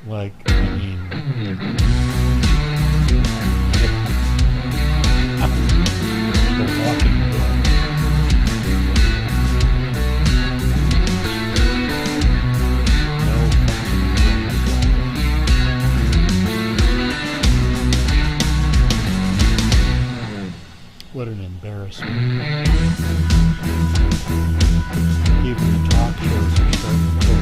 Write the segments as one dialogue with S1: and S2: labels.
S1: Like, I mean, the Walking Dead. What an embarrassment. Even the talk shows are starting to pull.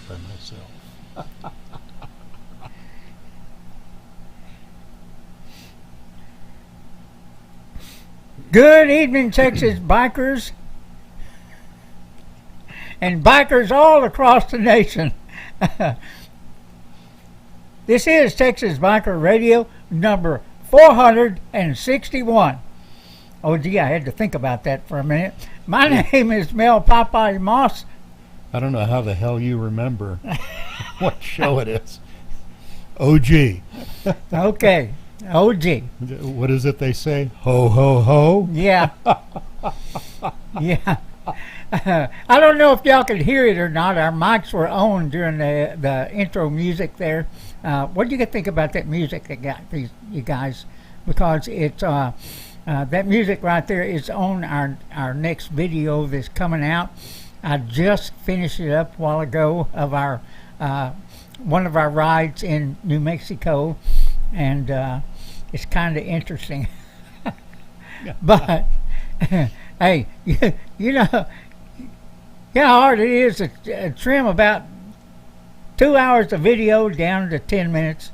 S1: By myself.
S2: Good evening, Texas bikers and bikers all across the nation. This is Texas Biker Radio number 461. Oh, gee, I had to think about that for a minute. My name is Mel Popeye Moss.
S1: I don't know how the hell you remember what show it is. OG.
S2: Okay, OG.
S1: What is it they say? Ho, ho, ho?
S2: Yeah. Yeah. I don't know if y'all could hear it or not. Our mics were on during the intro music there. What do you think about that music that got you guys? Because it's that music right there is on our next video that's coming out. I just finished it up a while ago of our one of our rides in New Mexico, and it's kind of interesting. But hey, you know how hard it is to trim about 2 hours of video down to 10 minutes.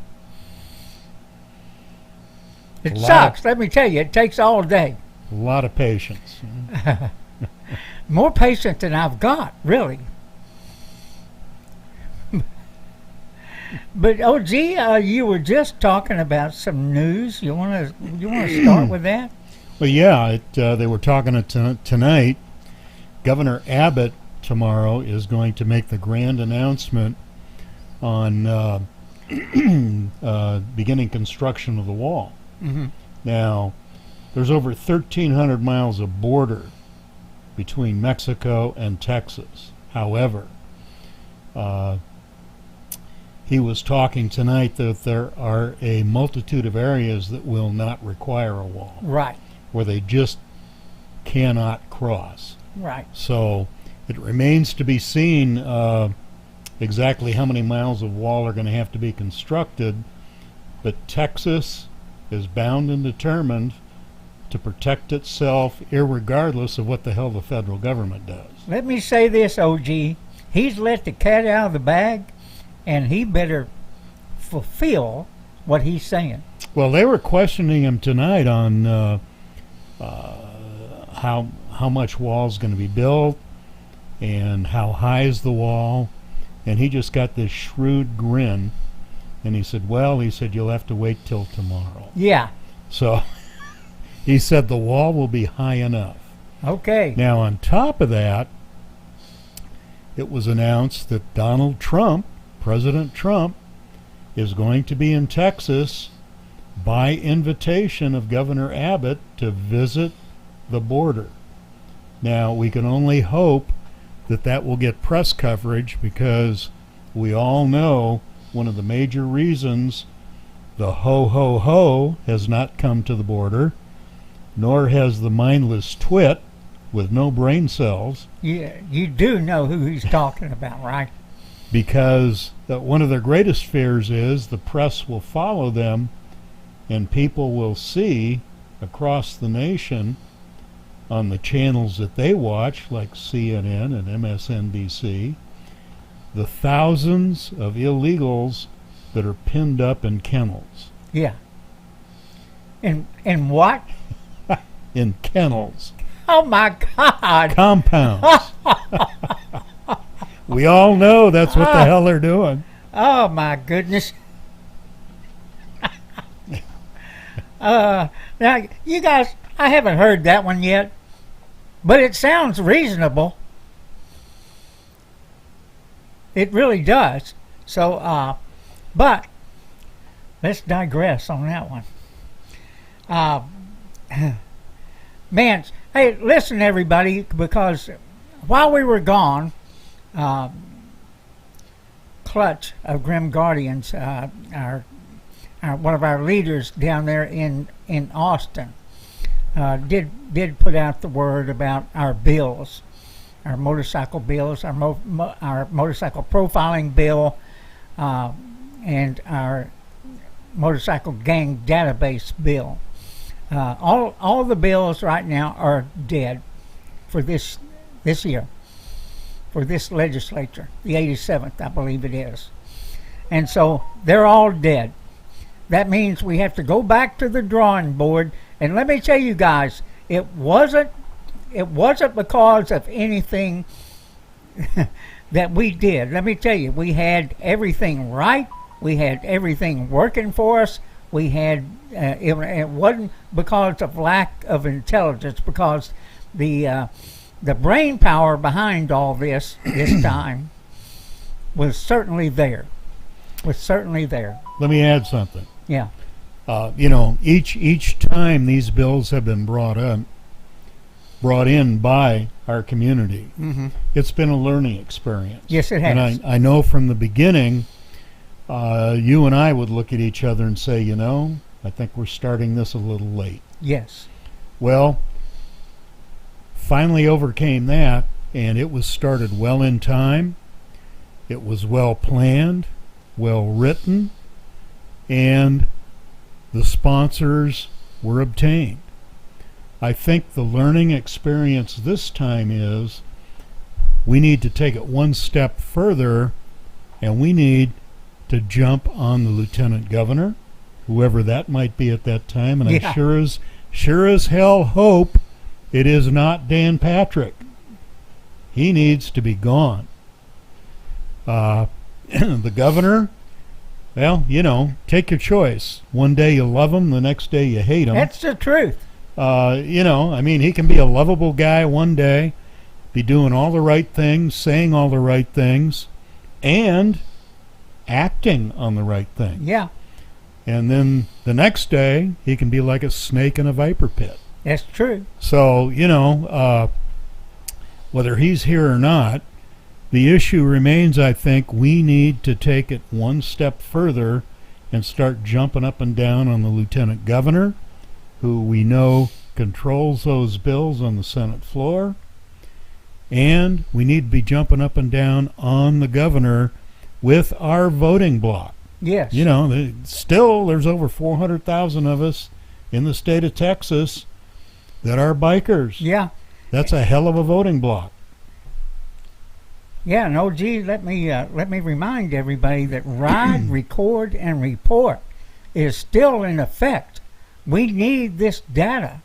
S2: It sucks, let me tell you. It takes all day.
S1: A lot of patience.
S2: More patience than I've got, really. But OG, you were just talking about some news. You want to start with that?
S1: Well, yeah, they were talking tonight. Governor Abbott tomorrow is going to make the grand announcement on beginning construction of the wall.
S2: Mm-hmm.
S1: Now, there's over 1,300 miles of border between Mexico and Texas. However, he was talking tonight that there are a multitude of areas that will not require a wall.
S2: Right.
S1: Where they just cannot cross.
S2: Right.
S1: So it remains to be seen exactly how many miles of wall are going to have to be constructed, but Texas is bound and determined to protect itself irregardless of what the hell the federal government does.
S2: Let me say this, OG. He's let the cat out of the bag, and he better fulfill what he's saying.
S1: Well, they were questioning him tonight on how much wall's going to be built and how high is the wall, and he just got this shrewd grin, and he said, you'll have to wait till tomorrow.
S2: Yeah.
S1: So he said the wall will be high enough.
S2: Okay.
S1: Now, on top of that, it was announced that Donald Trump, President Trump, is going to be in Texas by invitation of Governor Abbott to visit the border. Now, we can only hope that that will get press coverage, because we all know one of the major reasons the ho-ho-ho has not come to the border, nor has the mindless twit with no brain cells.
S2: Yeah, you do know who he's talking about, right?
S1: Because one of their greatest fears is the press will follow them and people will see across the nation on the channels that they watch, like CNN and MSNBC, the thousands of illegals that are pinned up in kennels.
S2: Yeah. In what?
S1: In kennels.
S2: Oh my God.
S1: Compounds. We all know that's what the hell they're doing.
S2: Oh my goodness. Now, you guys, I haven't heard that one yet, but it sounds reasonable. It really does. So, but let's digress on that one. Man, hey, listen, everybody, because while we were gone, Clutch of Grim Guardians, our one of our leaders down there in Austin, did put out the word about our bills, our motorcycle bills, our motorcycle profiling bill, and our motorcycle gang database bill. All the bills right now are dead for this year, for this legislature, the 87th, I believe it is. And so they're all dead. That means we have to go back to the drawing board. And let me tell you guys, it wasn't because of anything that we did. Let me tell you, we had everything right. We had everything working for us. We had it wasn't because of lack of intelligence, because the brain power behind all this time was certainly there.
S1: Let me add something.
S2: Yeah.
S1: Each time these bills have been brought in by our community, it's been a learning experience.
S2: Yes, it has.
S1: And I know from the beginning, you and I would look at each other and say, I think we're starting this a little late.
S2: Yes.
S1: Well, finally overcame that, and it was started well in time. It was well planned, well written, and the sponsors were obtained. I think the learning experience this time is we need to take it one step further, and we need to jump on the lieutenant governor, whoever that might be at that time, and I sure as hell hope it is not Dan Patrick. He needs to be gone. The governor, well, take your choice. One day you love him, the next day you hate him.
S2: That's the truth.
S1: He can be a lovable guy one day, be doing all the right things, saying all the right things, and acting on the right thing.
S2: Yeah.
S1: And then the next day, he can be like a snake in a viper pit.
S2: That's true.
S1: So, whether he's here or not, the issue remains, I think, we need to take it one step further and start jumping up and down on the lieutenant governor, who we know controls those bills on the Senate floor. And we need to be jumping up and down on the governor with our voting bloc.
S2: Yes.
S1: Still there's over 400,000 of us in the state of Texas that are bikers.
S2: Yeah.
S1: That's a hell of a voting bloc.
S2: Yeah, and OG, let me remind everybody that ride, record, and report is still in effect. We need this data.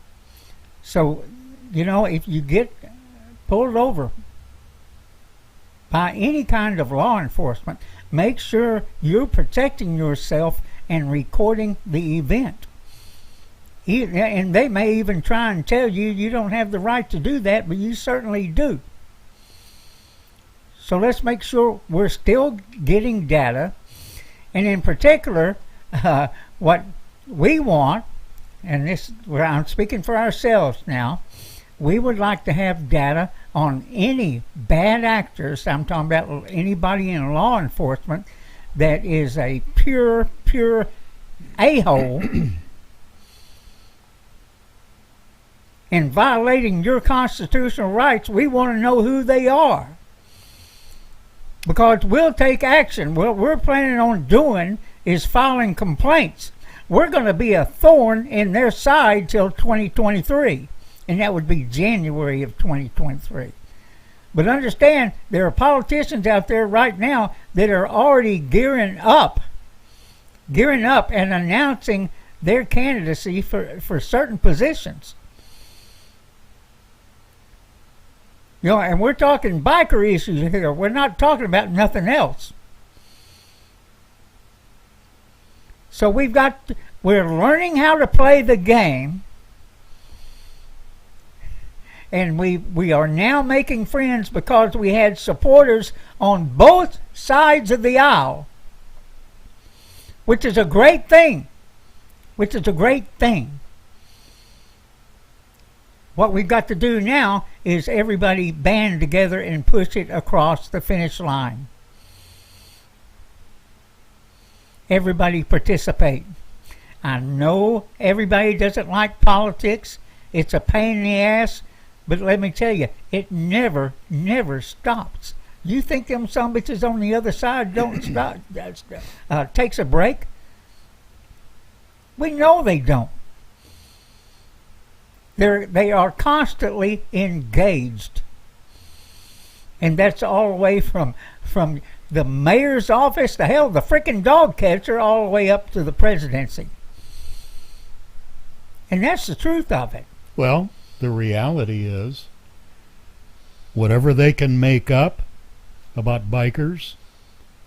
S2: So, if you get pulled over by any kind of law enforcement, make sure you're protecting yourself and recording the event. And they may even try and tell you don't have the right to do that, but you certainly do. So let's make sure we're still getting data. And in particular, what we want, and I'm speaking for ourselves now, we would like to have data on any bad actors. I'm talking about anybody in law enforcement that is a pure a-hole and violating your constitutional rights. We want to know who they are, because we'll take action. What we're planning on doing is filing complaints. We're going to be a thorn in their side till 2023, and that would be January of 2023. But understand, there are politicians out there right now that are already gearing up and announcing their candidacy for certain positions. And we're talking biker issues here. We're not talking about nothing else. So we're learning how to play the game. And we are now making friends because we had supporters on both sides of the aisle, which is a great thing. Which is a great thing. What we've got to do now is everybody band together and push it across the finish line. Everybody participate. I know everybody doesn't like politics. It's a pain in the ass. But let me tell you, it never stops. You think them some bitches on the other side don't stop, takes a break? We know they don't. They are constantly engaged. And that's all the way from the mayor's office to hell, the frickin' dog catcher, all the way up to the presidency. And that's the truth of it.
S1: Well, the reality is, whatever they can make up about bikers,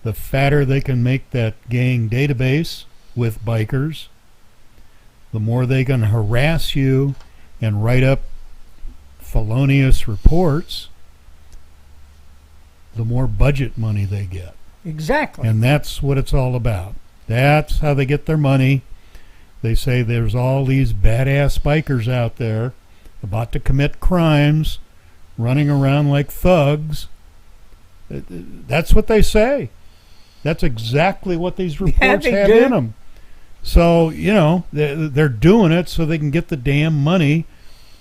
S1: the fatter they can make that gang database with bikers, the more they can harass you and write up felonious reports, the more budget money they get.
S2: Exactly.
S1: And that's what it's all about. That's how they get their money. They say there's all these badass bikers out there about to commit crimes, running around like thugs. That's what they say. That's exactly what these reports have in them. So, you know, they're doing it so they can get the damn money,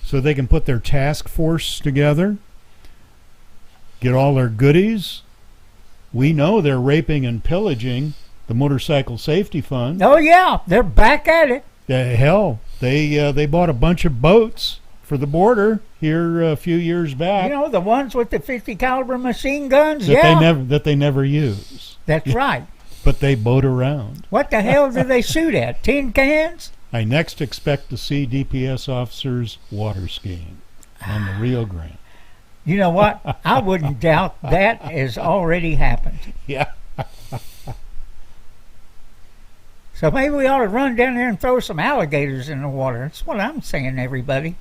S1: so they can put their task force together, get all their goodies. We know they're raping and pillaging the motorcycle safety fund.
S2: Oh, yeah, they're back at it.
S1: Hell, they bought a bunch of boats for the border here a few years back.
S2: You know, the ones with the 50 caliber machine guns?
S1: That they never use.
S2: That's right.
S1: But they boat around.
S2: What the hell do they shoot at? Tin cans?
S1: I next expect to see DPS officers water skiing on the Rio Grande.
S2: You know what? I wouldn't doubt that has already happened.
S1: Yeah.
S2: So maybe we ought to run down there and throw some alligators in the water. That's what I'm saying, everybody.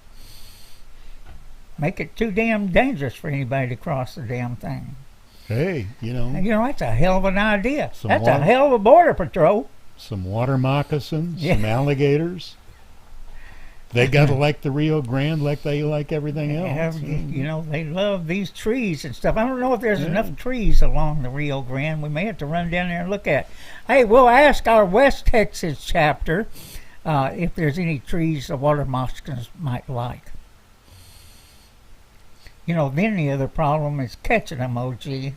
S2: Make it too damn dangerous for anybody to cross the damn thing.
S1: Hey, you know.
S2: That's a hell of an idea. That's a hell of a border patrol.
S1: Some water moccasins, some alligators. They got to like the Rio Grande like they like everything else.
S2: You know, they love these trees and stuff. I don't know if there's enough trees along the Rio Grande. We may have to run down there and look at. Hey, we'll ask our West Texas chapter if there's any trees the water moccasins might like. You know, then the other problem is catching them, OG.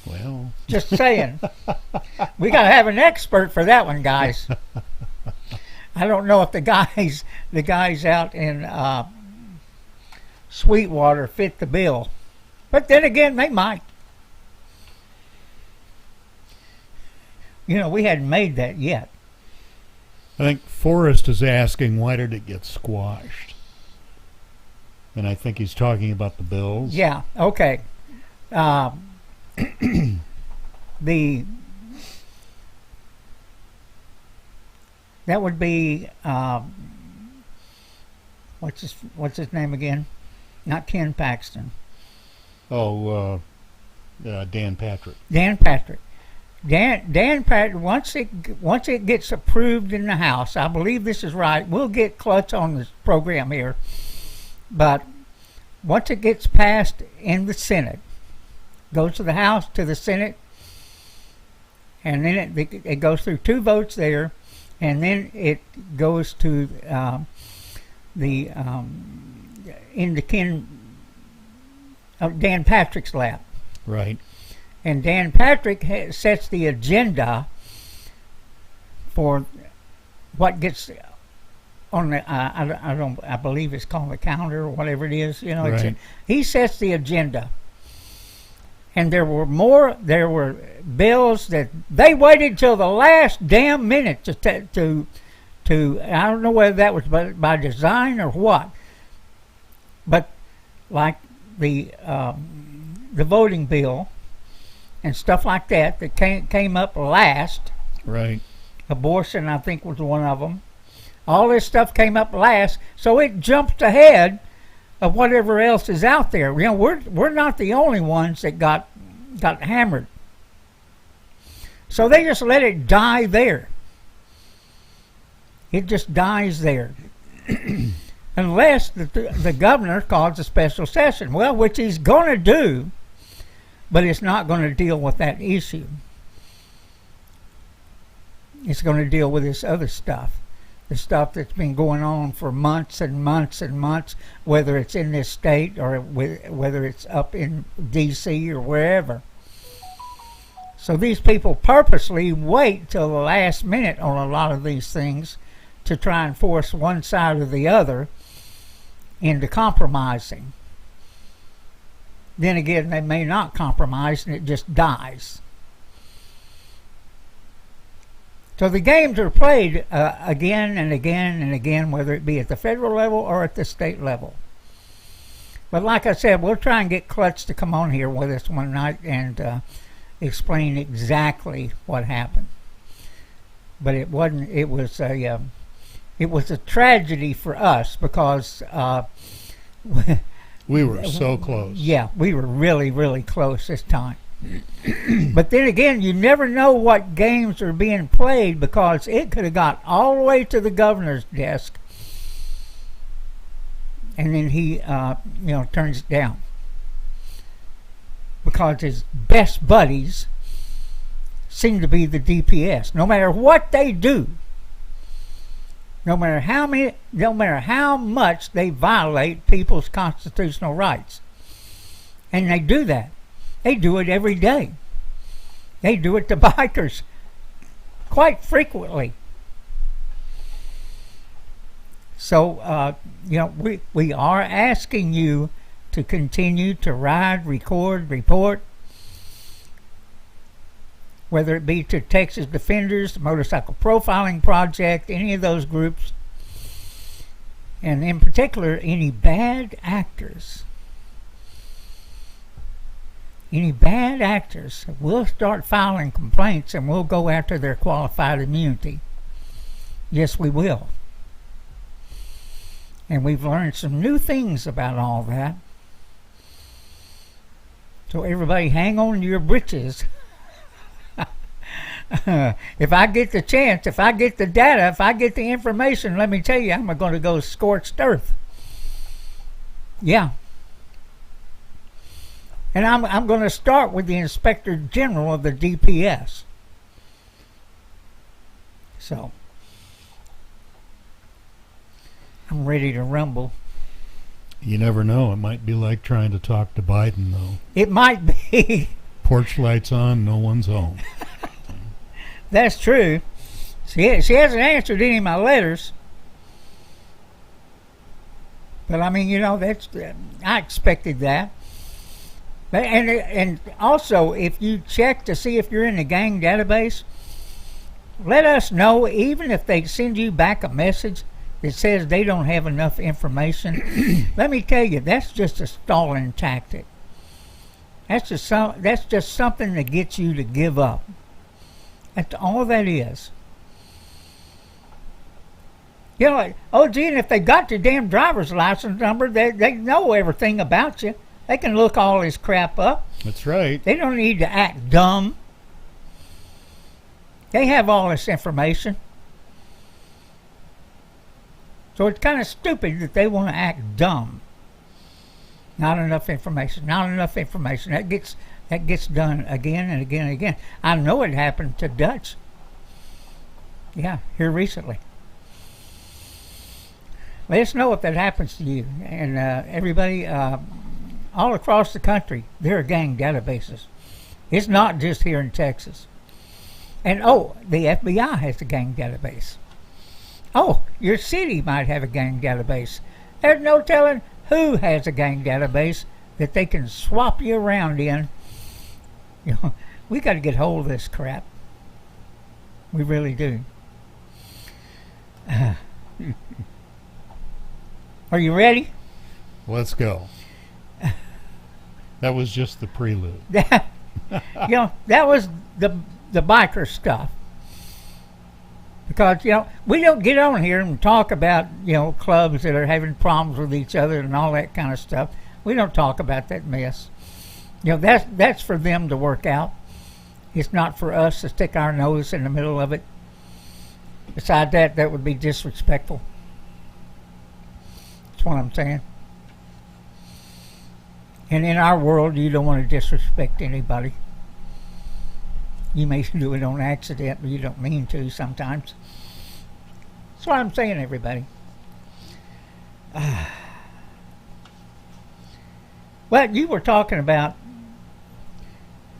S1: Well.
S2: Just saying. We got to have an expert for that one, guys. I don't know if the guys out in Sweetwater fit the bill. But then again, they might. You know, we hadn't made that yet.
S1: I think Forrest is asking, why did it get squashed? And I think he's talking about the bills.
S2: Yeah, okay. That would be what's his name again? Not Ken Paxton.
S1: Oh, Dan Patrick.
S2: Dan Patrick. Dan Patrick. Once it gets approved in the House, I believe this is right. We'll get Klutz on this program here. But once it gets passed in the Senate, goes to the House, to the Senate, and then it goes through 2 votes there, and then it goes to Dan Patrick's lap.
S1: Right.
S2: And Dan Patrick sets the agenda for what gets on the I believe it's called the calendar or whatever it is. You know,
S1: right.
S2: He sets the agenda. And there were bills that they waited till the last damn minute to I don't know whether that was by design or what, but like the voting bill and stuff like that came up last.
S1: Right.
S2: Abortion, I think, was one of them. All this stuff came up last, so it jumped ahead of whatever else is out there. You know, we're not the only ones that got hammered. So they just let it die there. It just dies there. Unless the governor calls a special session. Well, which he's going to do, but it's not going to deal with that issue. It's going to deal with this other stuff. The stuff that's been going on for months and months and months, whether it's in this state or whether it's up in D.C. or wherever. So these people purposely wait till the last minute on a lot of these things to try and force one side or the other into compromising. Then again, they may not compromise and it just dies. So the games are played again and again and again, whether it be at the federal level or at the state level. But like I said, we'll try and get Klutz to come on here with us one night and explain exactly what happened. But it wasn't. It was a tragedy for us because
S1: we were so close.
S2: Yeah, we were really, really close this time. But then again, you never know what games are being played because it could have got all the way to the governor's desk, and then he, turns it down because his best buddies seem to be the DPS. No matter what they do, no matter how much they violate people's constitutional rights, and they do that. They do it every day. They do it to bikers quite frequently. So, we are asking you to continue to ride, record, report, whether it be to Texas Defenders, the Motorcycle Profiling Project, any of those groups, and in particular, any bad actors. Any bad actors, we'll start filing complaints and we'll go after their qualified immunity. Yes, we will. And we've learned some new things about all that. So everybody hang on to your britches. If I get the chance, if I get the data, if I get the information, let me tell you, I'm going to go scorched earth. Yeah. And I'm going to start with the Inspector General of the DPS. So, I'm ready to rumble.
S1: You never know. It might be like trying to talk to Biden, though.
S2: It might be.
S1: Porch lights on, no one's home.
S2: That's true. She hasn't answered any of my letters. But I mean, I expected that. And also, if you check to see if you're in the gang database, let us know, even if they send you back a message that says they don't have enough information. Let me tell you, that's just a stalling tactic. That's just something that gets you to give up. That's all that is. Like, oh, gee, and if they got your damn driver's license number, they know everything about you. They can look all this crap up.
S1: That's right.
S2: They don't need to act dumb. They have all this information. So it's kind of stupid that they want to act dumb. Not enough information. Not enough information. That gets done again and again and again. I know it happened to Dutch. Yeah, here recently. Let us know if that happens to you. And everybody... all across the country, there are gang databases. It's not just here in Texas. And the FBI has a gang database. Your city might have a gang database. There's no telling who has a gang database that they can swap you around in. We got to get hold of this crap. We really do. Are you ready?
S1: Let's go. That was just the prelude.
S2: That was the biker stuff. Because, we don't get on here and talk about, clubs that are having problems with each other and all that kind of stuff. We don't talk about that mess. That's for them to work out. It's not for us to stick our nose in the middle of it. Besides that would be disrespectful. That's what I'm saying. And in our world, you don't want to disrespect anybody. You may do it on accident, but you don't mean to sometimes. That's what I'm saying, everybody. Well, you were talking about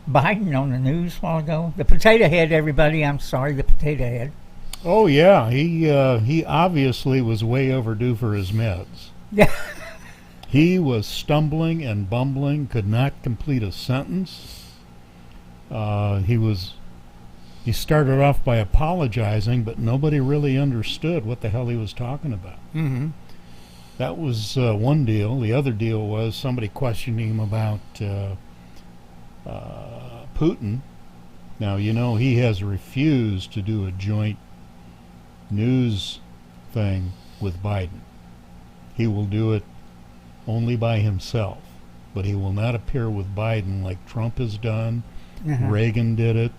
S2: Biden on the news a while ago. The potato head, everybody. I'm sorry, the potato head.
S1: Oh, yeah. He obviously was way overdue for his meds.
S2: Yeah.
S1: He was stumbling and bumbling, could not complete a sentence. He started off by apologizing, but nobody really understood what the hell he was talking about.
S2: Mm-hmm.
S1: That was one deal. The other deal was somebody questioning him about Putin. Now, he has refused to do a joint news thing with Biden. He will do it only by himself, but he will not appear with Biden like Trump has done.
S2: Uh-huh.
S1: Reagan did it.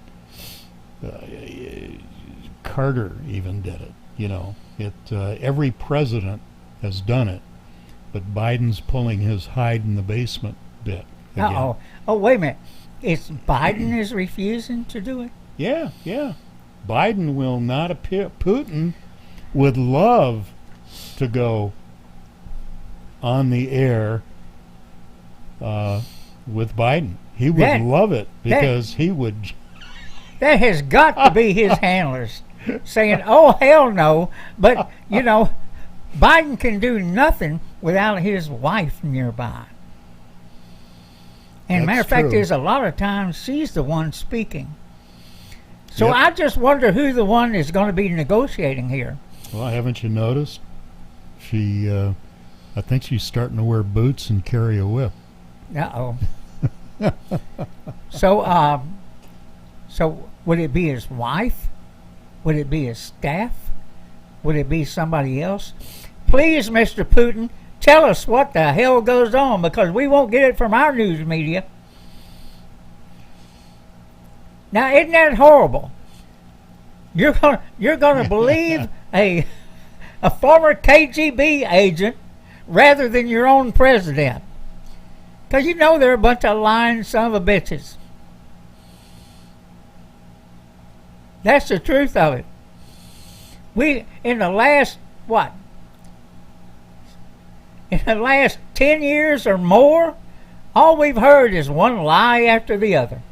S1: Carter even did it. Every president has done it, but Biden's pulling his hide in the basement bit again.
S2: Uh-oh. Oh, wait a minute. Biden is refusing to do it?
S1: Yeah. Biden will not appear. Putin would love to go on the air with Biden. He would love it because he would.
S2: That has got to be his handlers saying, oh, hell no. But, Biden can do nothing without his wife nearby. And matter of fact, there's a lot of times she's the one speaking. So
S1: Yep.
S2: I just wonder who the one is going to be negotiating here.
S1: Well, haven't you noticed? I think she's starting to wear boots and carry a whip.
S2: Uh-oh. So would it be his wife? Would it be his staff? Would it be somebody else? Please, Mr. Putin, tell us what the hell goes on, because we won't get it from our news media. Now, isn't that horrible? You're gonna believe a former KGB agent rather than your own president, because they're a bunch of lying son of a bitches. That's the truth of it. In the last 10 years or more, all we've heard is one lie after the other.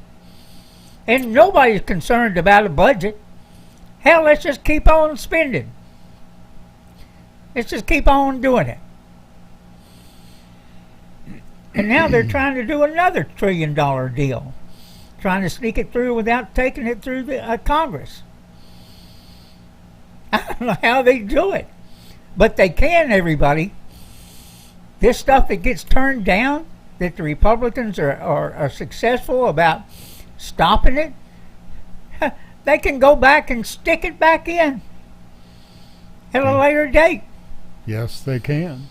S2: And nobody's concerned about a budget. Hell, let's just keep on spending. Let's just keep on doing it. And now they're trying to do another $1 trillion deal. Trying to sneak it through without taking it through the Congress. I don't know how they do it. But they can, everybody. This stuff that gets turned down, that the Republicans are successful about stopping it, they can go back and stick it back in at a later date.
S1: Yes, they can.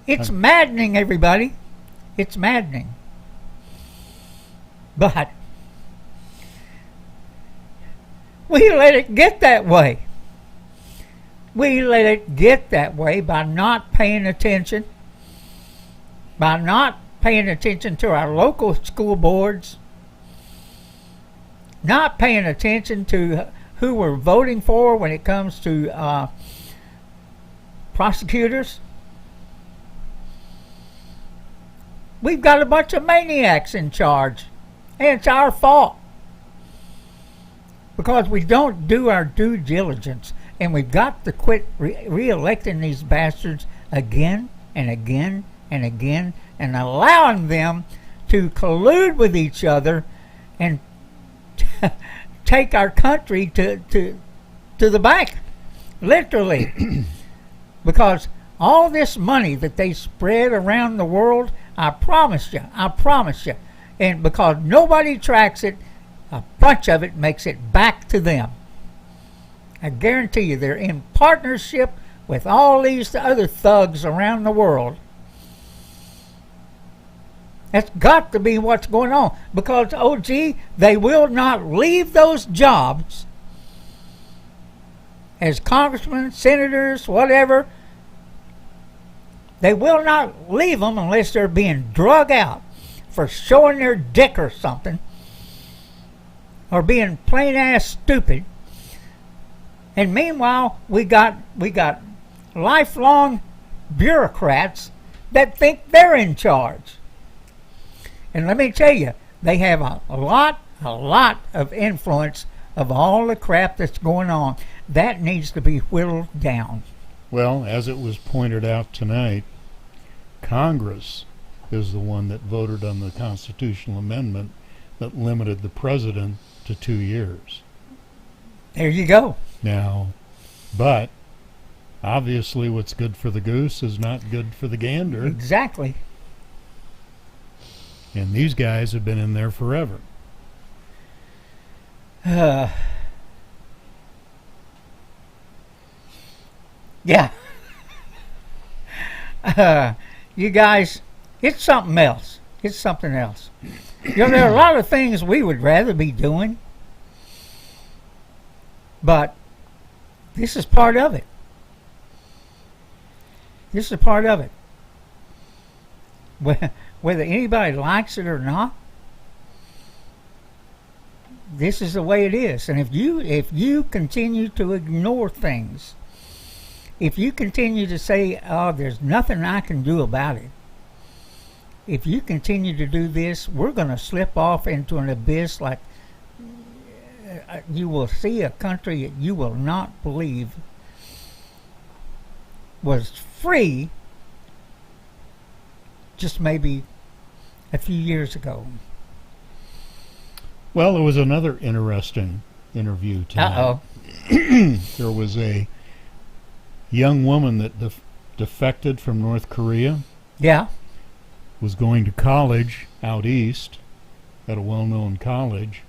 S2: It's maddening, everybody. It's maddening. But we let it get that way. We let it get that way by not paying attention, by not paying attention to our local school boards, not paying attention to who we're voting for when it comes to prosecutors. We've got a bunch of maniacs in charge, and it's our fault because we don't do our due diligence, and we've got to quit re-electing these bastards again and again and again, and allowing them to collude with each other and take our country to the bank, literally. Because all this money that they spread around the world, I promise you, and because nobody tracks it, a bunch of it makes it back to them. I guarantee you they're in partnership with all these other thugs around the world. That's got to be what's going on. Because, OG, they will not leave those jobs as congressmen, senators, whatever. They will not leave them unless they're being drug out for showing their dick or something, or being plain ass stupid. And meanwhile, we got lifelong bureaucrats that think they're in charge. And let me tell you, they have a lot of influence of all the crap that's going on. That needs to be whittled down.
S1: Well, as it was pointed out tonight, Congress is the one that voted on the constitutional amendment that limited the president to 2 years.
S2: There you go.
S1: Now, but obviously what's good for the goose is not good for the gander.
S2: Exactly.
S1: And these guys have been in there forever.
S2: Yeah. You guys, it's something else. It's something else. You know, there are a lot of things we would rather be doing, but this is part of it. This is part of it. Whether anybody likes it or not, this is the way it is. And if you continue to ignore things, if you continue to say, oh, there's nothing I can do about it, if you continue to do this, we're going to slip off into an abyss like you will see a country that you will not believe was free just maybe a few years ago.
S1: Well, there was another interesting interview tonight.
S2: Uh-oh.
S1: There was a young woman that defected from North Korea.
S2: Yeah.
S1: Was going to college out east at a well-known college,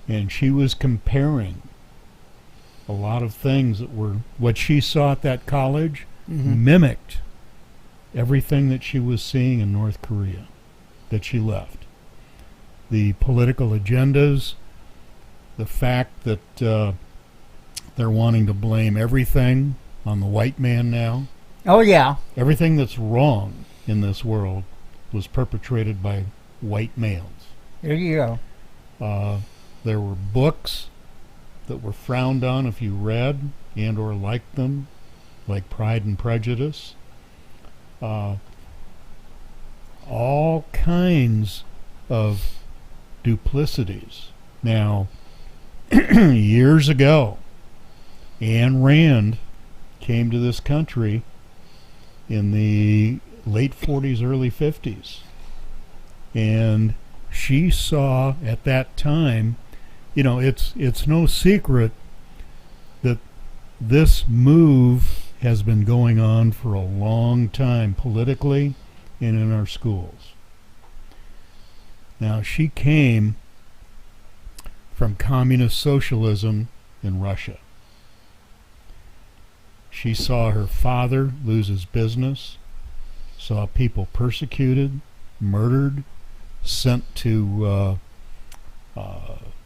S1: and she was comparing a lot of things that were what she saw at that college mimicked everything that she was seeing in North Korea that she left. The political agendas, the fact that they're wanting to blame everything on the white man now.
S2: Oh, yeah.
S1: Everything that's wrong in this world was perpetrated by white males.
S2: There you
S1: go. There were books that were frowned on if you read and or liked them, like Pride and Prejudice. All kinds of duplicities. Now, years ago, Ayn Rand came to this country in the late 40s, early 50s. And she saw at that time, you know, it's no secret that this move has been going on for a long time politically and in our schools. Now, she came from communist socialism in Russia. She saw her father lose his business, saw people persecuted, murdered, sent to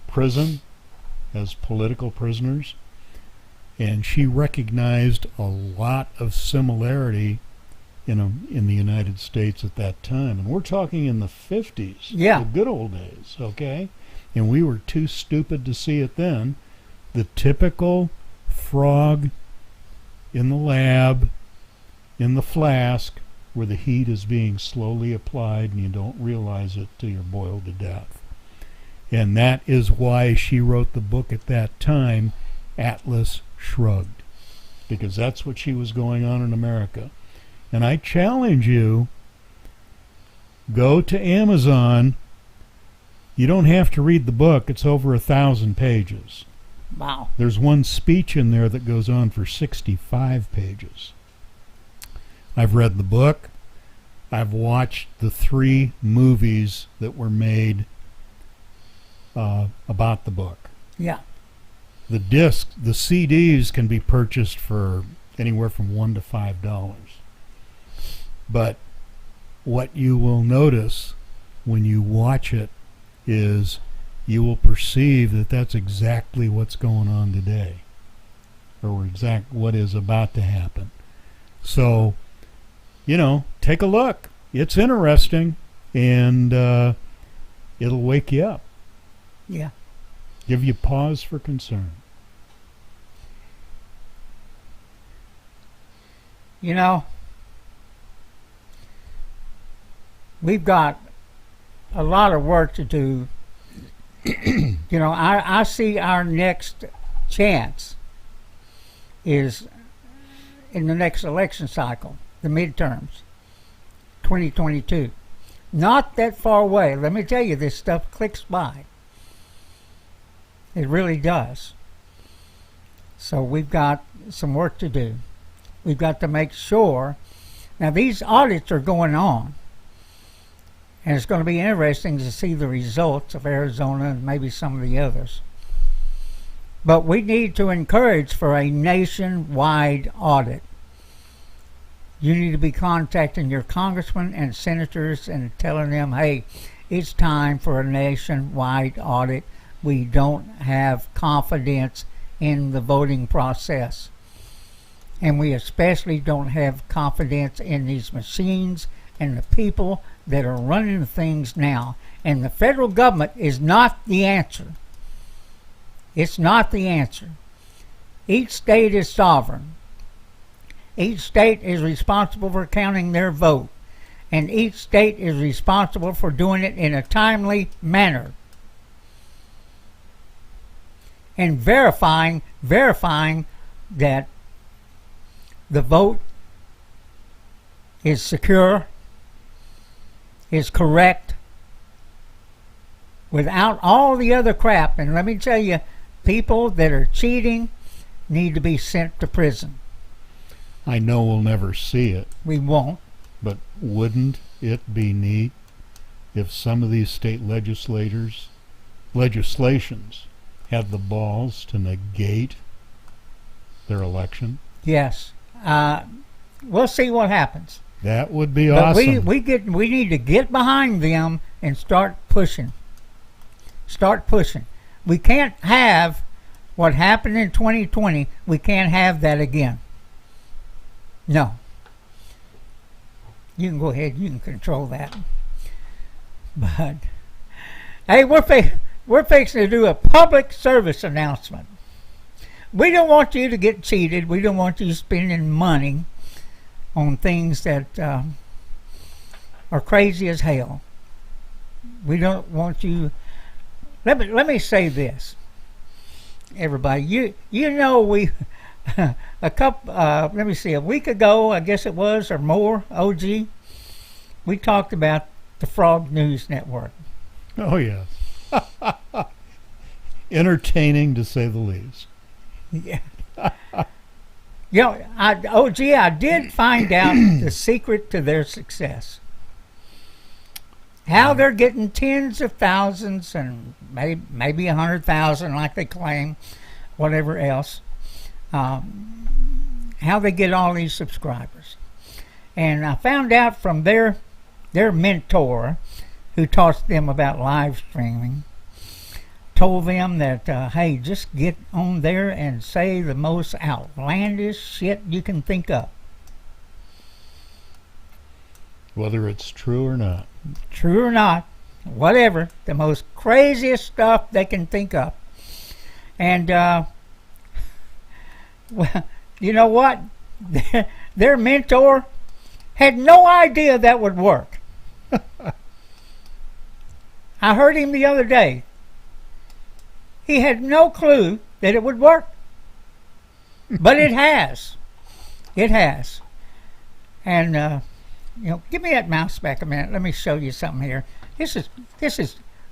S1: prison as political prisoners, and she recognized a lot of similarity in the United States at that time. And we're talking in the 50s,
S2: Yeah.
S1: the good old days, okay? And we were too stupid to see it then. The typical frog in the lab, in the flask, where the heat is being slowly applied and you don't realize it till you're boiled to death. And that is why she wrote the book at that time, Atlas Shrugged, because that's what she was going on in America. And I challenge you, go to Amazon. You don't have to read the book. It's over 1,000 pages.
S2: Wow.
S1: There's one speech in there that goes on for 65 pages. I've read the book. I've watched the 3 movies that were made about the book.
S2: Yeah.
S1: The discs, the CDs can be purchased for anywhere from $1 to $5. But what you will notice when you watch it is you will perceive that that's exactly what's going on today, or what is about to happen. So, take a look. It's interesting, and it'll wake you up.
S2: Yeah.
S1: Give you pause for concern.
S2: We've got a lot of work to do. I see our next chance is in the next election cycle, the midterms, 2022. Not that far away. Let me tell you, this stuff clicks by. It really does. So we've got some work to do. We've got to make sure. Now, these audits are going on. And it's going to be interesting to see the results of Arizona and maybe some of the others. But we need to encourage for a nationwide audit. You need to be contacting your congressmen and senators and telling them, hey, it's time for a nationwide audit. We don't have confidence in the voting process. And we especially don't have confidence in these machines and the people that are running the things now. And the federal government is not the answer. It's not the answer. Each state is sovereign. Each state is responsible for counting their vote. And each state is responsible for doing it in a timely manner. And verifying that the vote is secure, is correct, without all the other crap. And let me tell you, people that are cheating need to be sent to prison.
S1: I know we'll never see it.
S2: We won't.
S1: But wouldn't it be neat if some of these state legislations had the balls to negate their election?
S2: Yes. We'll see what happens.
S1: That would be awesome.
S2: But we need to get behind them and start pushing. Start pushing. We can't have what happened in 2020. We can't have that again. No. You can go ahead. You can control that. But hey, we're fixing to do a public service announcement. We don't want you to get cheated. We don't want you spending money on things that are crazy as hell. We don't want you. Let me say this, everybody. You know we let me see, a week ago, I guess it was, or more, OG, we talked about the Frog News Network.
S1: Oh yes. Entertaining to say the least.
S2: Yeah. OG, I did find out the secret to their success. How they're getting tens of thousands and maybe 100,000 like they claim, whatever else. How they get all these subscribers. And I found out from their mentor, who taught them about live streaming, told them that, hey, just get on there and say the most outlandish shit you can think of.
S1: Whether it's true or not.
S2: True or not, whatever, the most craziest stuff they can think of. And, well, you know what? Their mentor had no idea that would work. I heard him the other day. He had no clue that it would work. But it has. It has. And, give me that mouse back a minute. Let me show you something here. This is,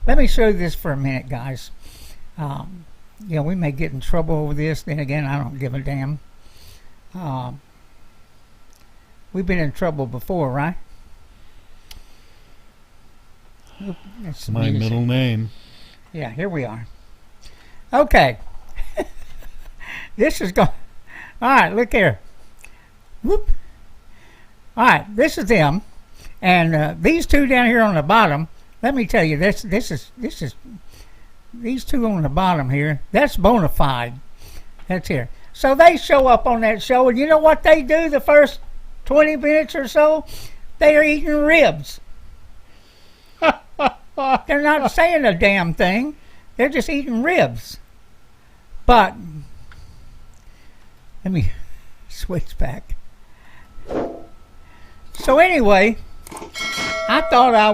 S2: let me show you this for a minute, guys. We may get in trouble over this. Then again, I don't give a damn. We've been in trouble before, right?
S1: That's my middle name.
S2: Yeah, here we are. Okay. This is going. All right, look here. Whoop. All right, this is them, and these two down here on the bottom. Let me tell you, this is these two on the bottom here. That's bona fide. That's here. So they show up on that show, and you know what they do the first 20 minutes or so? They are eating ribs. They're not saying a damn thing. They're just eating ribs. But let me switch back. So anyway, I thought I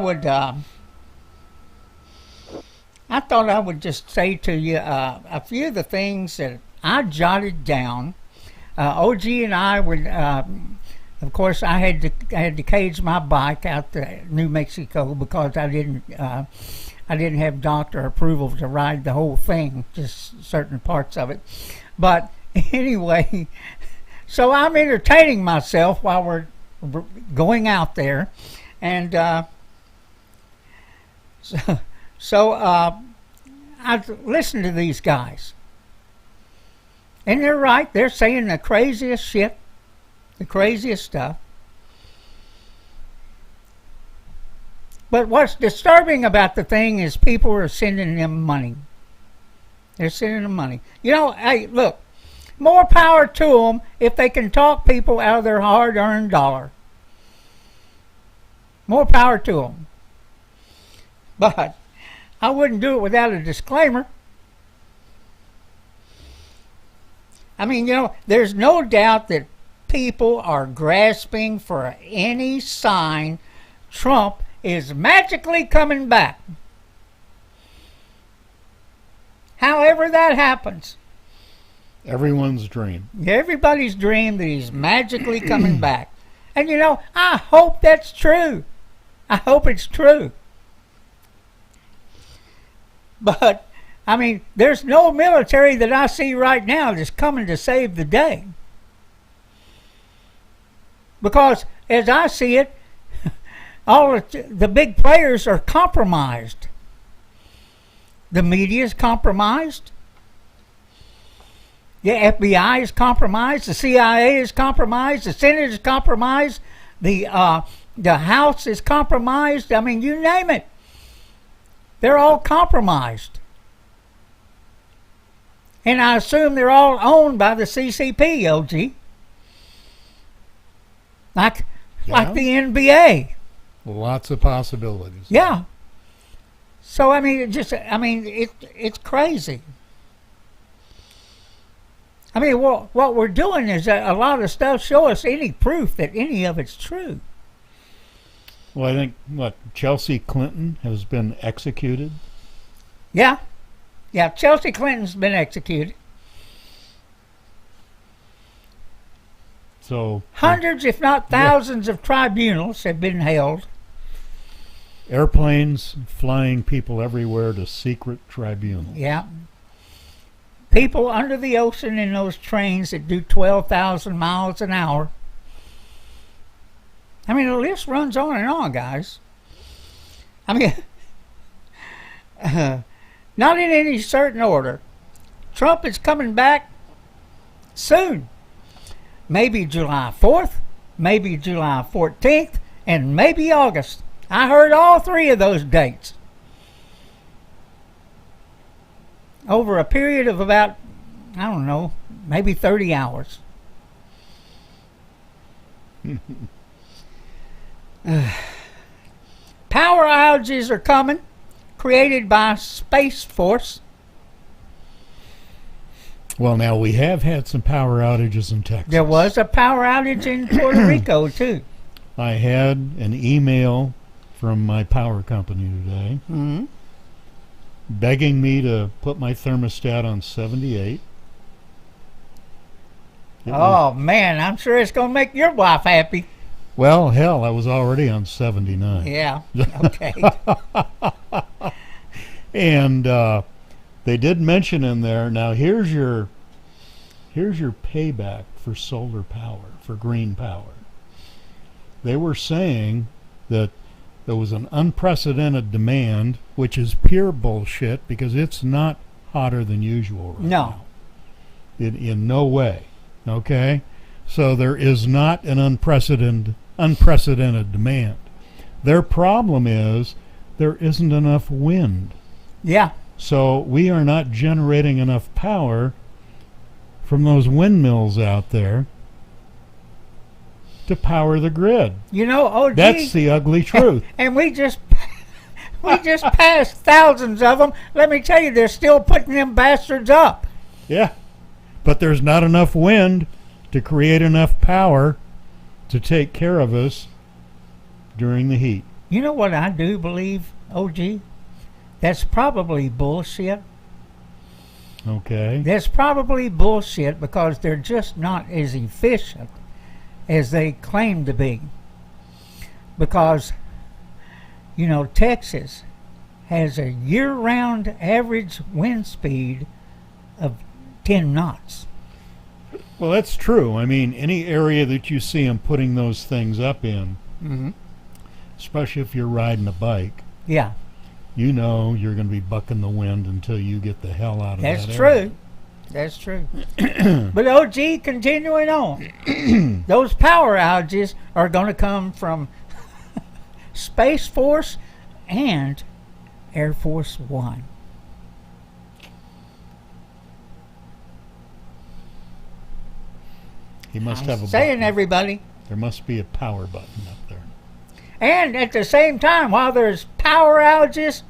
S2: would just say to you a few of the things that I jotted down. OG and I would, of course, I had to cage my bike out to New Mexico because I didn't have doctor approval to ride the whole thing, just certain parts of it. But anyway, so I'm entertaining myself while we're going out there, and so I listen to these guys, and they're right. They're saying the craziest shit, the craziest stuff. But what's disturbing about the thing is people are sending them money. They're sending them money. You know, hey, look, more power to them if they can talk people out of their hard-earned dollar. More power to them. But I wouldn't do it without a disclaimer. I mean, you know, there's no doubt that people are grasping for any sign Trump is magically coming back. However that happens.
S1: Everyone's dream.
S2: Everybody's dream that he's magically coming back. And you know, I hope that's true. I hope it's true. But, I mean, there's no military that I see right now that's coming to save the day. Because, as I see it, all the big players are compromised. The media is compromised. The FBI is compromised. The CIA is compromised. The Senate is compromised. The House is compromised. I mean, you name it. They're all compromised. And I assume they're all owned by the CCP, OG. Like the NBA.
S1: Lots of possibilities.
S2: Yeah. So, I mean, it's crazy. I mean, what we're doing is a lot of stuff show us any proof that any of it's true.
S1: Well, I think, Chelsea Clinton has been executed?
S2: Yeah. Yeah, Chelsea Clinton's been executed.
S1: So
S2: hundreds, if not thousands, of tribunals have been held.
S1: Airplanes flying people everywhere to secret tribunals.
S2: Yeah. People under the ocean in those trains that do 12,000 miles an hour. I mean, the list runs on and on, guys. I mean, not in any certain order. Trump is coming back soon. Maybe July 4th, maybe July 14th, and maybe August. I heard all three of those dates. Over a period of about, I don't know, maybe 30 hours. Power outages are coming, created by Space Force.
S1: Well, now we have had some power outages in Texas.
S2: There was a power outage in Puerto Rico, too.
S1: I had an email from my power company today begging me to put my thermostat on 78.
S2: Man, I'm sure it's going to make your wife happy.
S1: Well, hell, I was already on 79.
S2: Yeah, okay.
S1: And they did mention in there, now here's your payback for solar power, for green power. They were saying that there was an unprecedented demand, which is pure bullshit because it's not hotter than usual right now. In no way. Okay? So there is not an unprecedented demand. Their problem is there isn't enough wind.
S2: Yeah.
S1: So we are not generating enough power from those windmills out there to power the grid.
S2: You know, OG.
S1: That's the ugly truth.
S2: And we just passed thousands of them. Let me tell you, they're still putting them bastards up.
S1: Yeah. But there's not enough wind to create enough power to take care of us during the heat.
S2: You know what I do believe, OG? That's probably bullshit.
S1: Okay.
S2: That's probably bullshit because they're just not as efficient as they claim to be. Because, you know, Texas has a year-round average wind speed of 10 knots.
S1: Well, that's true. I mean, any area that you see them putting those things up in, especially if you're riding a bike,
S2: yeah,
S1: you know you're going to be bucking the wind until you get the hell out of
S2: that's
S1: that
S2: true.
S1: area.
S2: That's true. But OG, continuing on, those power outages are going to come from Space Force and Air Force One.
S1: He must have a
S2: Saying
S1: button.
S2: Everybody.
S1: There must be a power button up there.
S2: And at the same time, while there's power outages,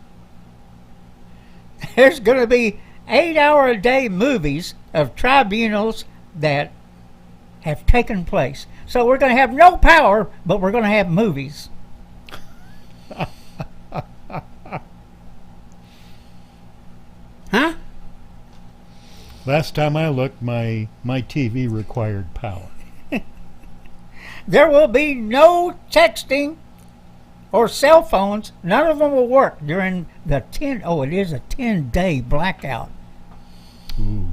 S2: there's going to be 8-hour-a-day movies of tribunals that have taken place. So we're going to have no power, but we're going to have movies. Huh?
S1: Last time I looked, my TV required power.
S2: There will be no texting or cell phones. None of them will work during the 10-day blackout.
S1: Ooh.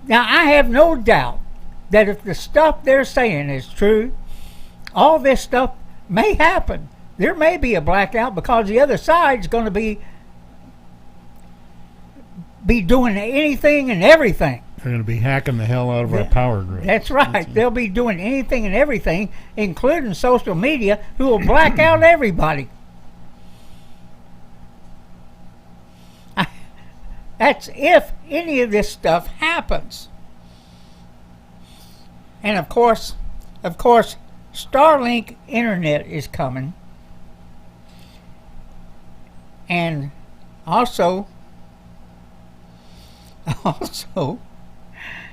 S2: Now, I have no doubt that if the stuff they're saying is true, all this stuff may happen. There may be a blackout because the other side's going to be doing anything and everything.
S1: They're going to be hacking the hell out of our power grid.
S2: That's right. They'll be doing anything and everything, including social media, who will black out everybody. That's if any of this stuff happens. And of course, Starlink internet is coming. And also,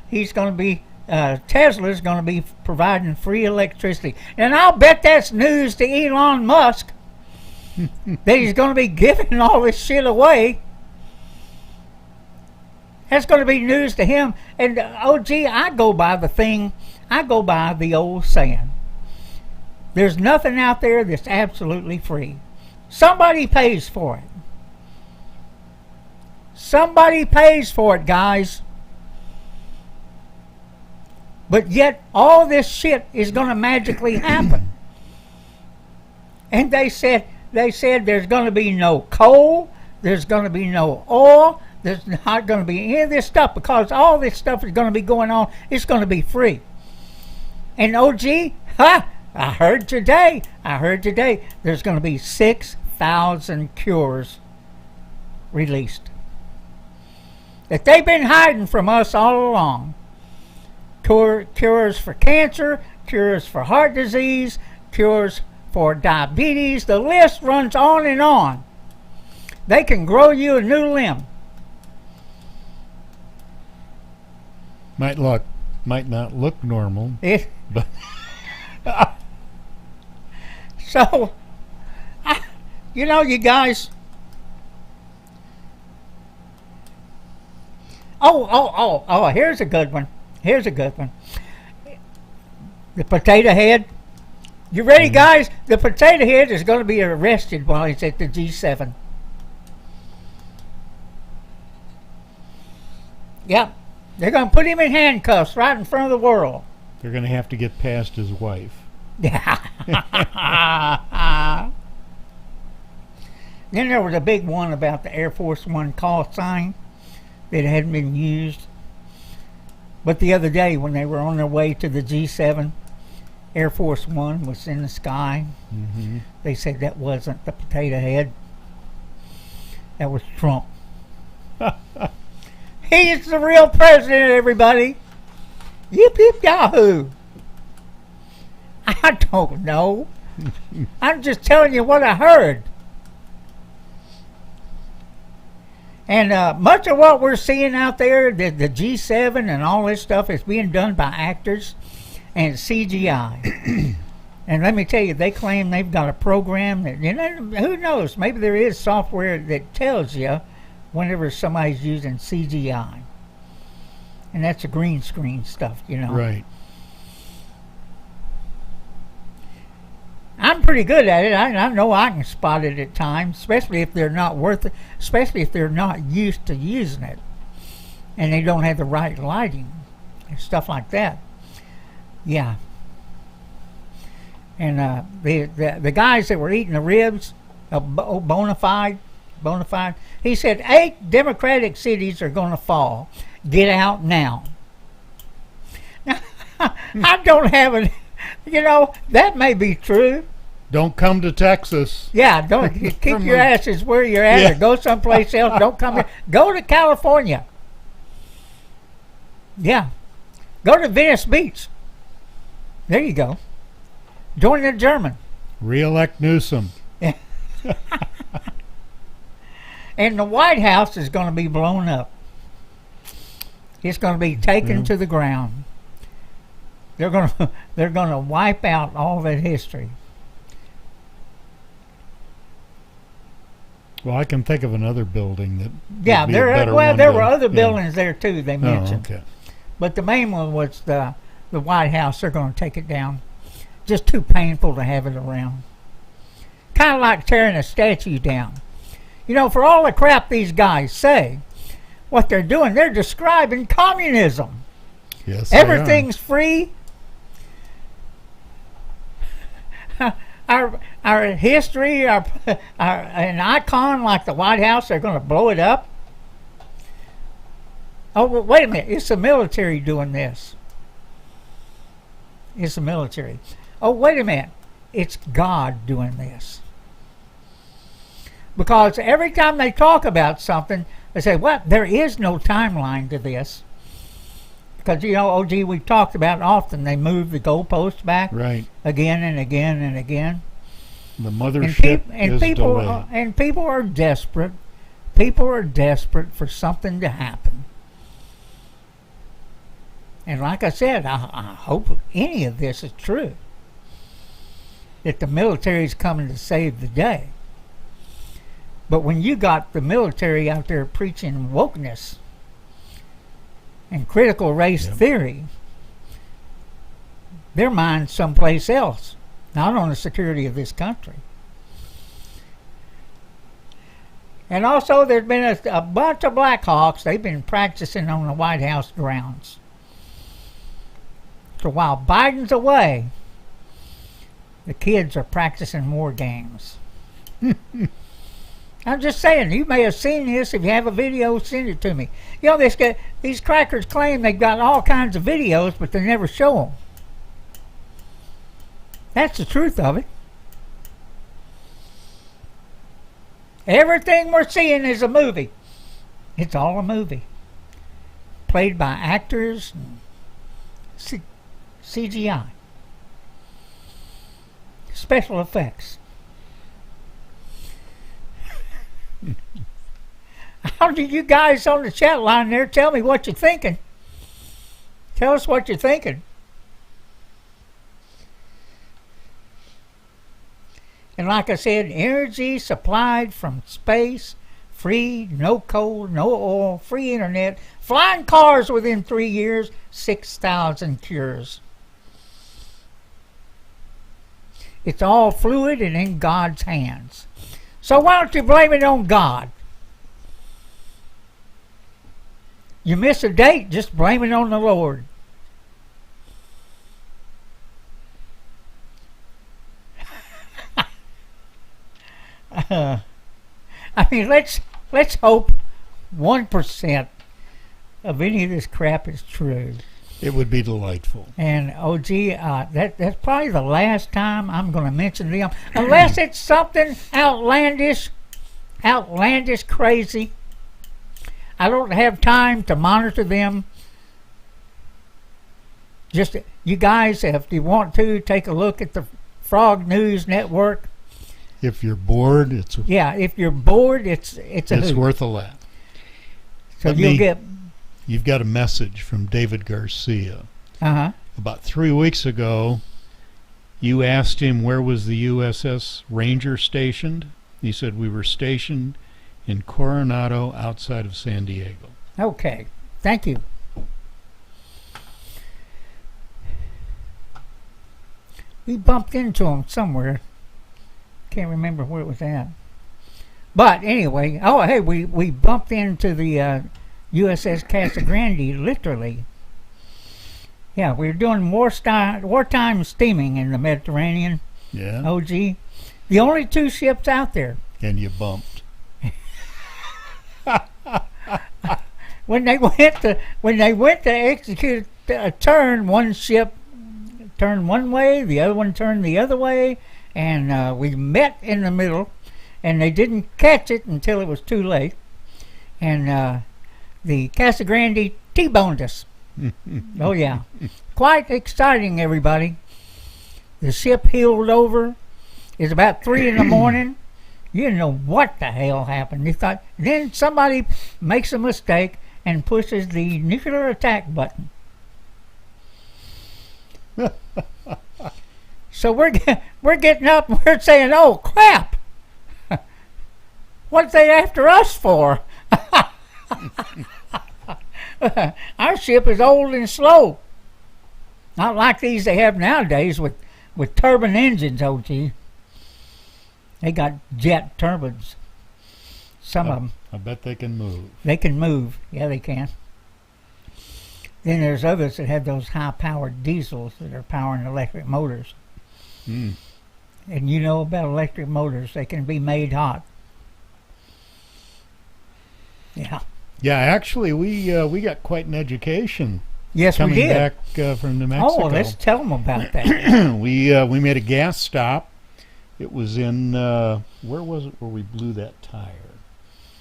S2: he's going to be, Tesla's going to be providing free electricity. And I'll bet that's news to Elon Musk that he's going to be giving all this shit away. That's going to be news to him. And OG, I go by the old saying. There's nothing out there that's absolutely free. Somebody pays for it. Somebody pays for it, guys. But yet, all this shit is going to magically happen. And they said there's going to be no coal, there's going to be no oil, there's not going to be any of this stuff because all this stuff is going to be going on. It's going to be free. And OG, I heard today, there's going to be 6,000 cures released that they've been hiding from us all along. Cures for cancer, cures for heart disease, cures for diabetes. The list runs on and on. They can grow you a new limb.
S1: Might not look normal. But
S2: So, you guys. Oh, here's a good one. The potato head. You ready, guys? The potato head is going to be arrested while he's at the G7. Yep. They're going to put him in handcuffs right in front of the world.
S1: they're going to have to get past his wife.
S2: Then there was a big one about the Air Force One call sign that hadn't been used. But the other day when they were on their way to the G7, Air Force One was in the sky.
S1: Mm-hmm.
S2: They said that wasn't the potato head. That was Trump. He's the real president, everybody. Yip yip yahoo. I don't know. I'm just telling you what I heard. And much of what we're seeing out there, the G7 and all this stuff, is being done by actors and CGI. And let me tell you, they claim they've got a program that, who knows, maybe there is software that tells you whenever somebody's using CGI. And that's a green screen stuff,
S1: Right.
S2: I'm pretty good at it. I know I can spot it at times, especially if they're not especially if they're not used to using it. And they don't have the right lighting and stuff like that. Yeah. And the guys that were eating the ribs, Bonafide, he said 8 Democratic cities are going to fall. Get out now. Now, I don't have an, that may be true.
S1: Don't come to Texas.
S2: Yeah, don't keep your asses where you're at,
S1: Yeah.
S2: or go someplace else. Don't come here. Go to California. Yeah. Go to Venice Beach. There you go. Join the German.
S1: Re-elect Newsom.
S2: And the White House is going to be blown up. It's going to be taken to the ground. They're going to wipe out all that history.
S1: Well, I can think of another building that.
S2: Yeah,
S1: would be a better one
S2: there
S1: to-
S2: were other
S1: yeah.
S2: buildings there too. They
S1: Oh,
S2: mentioned,
S1: okay.
S2: but the main one was the White House. They're going to take it down. Just too painful to have it around. Kind of like tearing a statue down. For all the crap these guys say, what they're doing, they're describing communism.
S1: Yes.
S2: Everything's free. Our history, an icon like the White House, they're going to blow it up. Oh, well, wait a minute! It's the military doing this. It's the military. Oh, wait a minute! It's God doing this. Because every time they talk about something, they say, "Well, there is no timeline to this." Because, OG, we've talked about often, they move the goalposts back
S1: Right.
S2: again and again and again.
S1: The mothership is
S2: people
S1: delayed.
S2: and people are desperate. People are desperate for something to happen. And like I said, I hope any of this is true. That the military is coming to save the day. But when you got the military out there preaching wokeness and critical race theory, their mind's someplace else, not on the security of this country. And also, there's been a bunch of Black Hawks. They've been practicing on the White House grounds. So while Biden's away, the kids are practicing war games. I'm just saying, you may have seen this. If you have a video, send it to me. These crackers claim they've got all kinds of videos, but they never show them. That's the truth of it. Everything we're seeing is a movie. It's all a movie. Played by actors and CGI. Special effects. How did you guys on the chat line there tell me what you're thinking? Tell us what you're thinking. And like I said, energy supplied from space, free, no coal, no oil, free internet, flying cars within 3 years, 6,000 cures. It's all fluid and in God's hands. So why don't you blame it on God? You miss a date, just blame it on the Lord. I mean, let's hope 1% of any of this crap is true.
S1: It would be delightful.
S2: And OG, that's probably the last time I'm going to mention them, unless it's something outlandish, crazy. I don't have time to monitor them. Just you guys, if you want to, take a look at the Frog News Network.
S1: If you're bored, it's
S2: if you're bored, it's
S1: worth a laugh.
S2: So
S1: You've got a message from David Garcia.
S2: Uh-huh.
S1: About 3 weeks ago, you asked him where was the USS Ranger stationed. He said we were stationed in Coronado outside of San Diego.
S2: Okay. Thank you. We bumped into him somewhere. Can't remember where it was at. But anyway, we bumped into the USS Casa Grande, literally. Yeah, we were doing wartime steaming in the Mediterranean.
S1: Yeah.
S2: OG. The only 2 ships out there.
S1: And you bumped.
S2: When they went to execute a turn, one ship turned one way, the other one turned the other way, and we met in the middle, and they didn't catch it until it was too late. And the Casa Grande T-boned us. Oh, yeah. Quite exciting, everybody. The ship heeled over. It's about 3 in the morning. You didn't know what the hell happened. You thought, then somebody makes a mistake and pushes the nuclear attack button. So we're getting up and we're saying, oh, crap. What's they after us for? Our ship is old and slow. Not like these they have nowadays with turbine engines, OG. They got jet turbines. Some of them.
S1: I bet they can move.
S2: They can move. Yeah, they can. Then there's others that have those high-powered diesels that are powering electric motors.
S1: Mm.
S2: And you know about electric motors. They can be made hot. Yeah.
S1: Yeah, actually, we got quite an education.
S2: Yes, we did.
S1: Coming back from New Mexico.
S2: Oh, let's tell them about that.
S1: We made a gas stop. It was in where was it where we blew that tire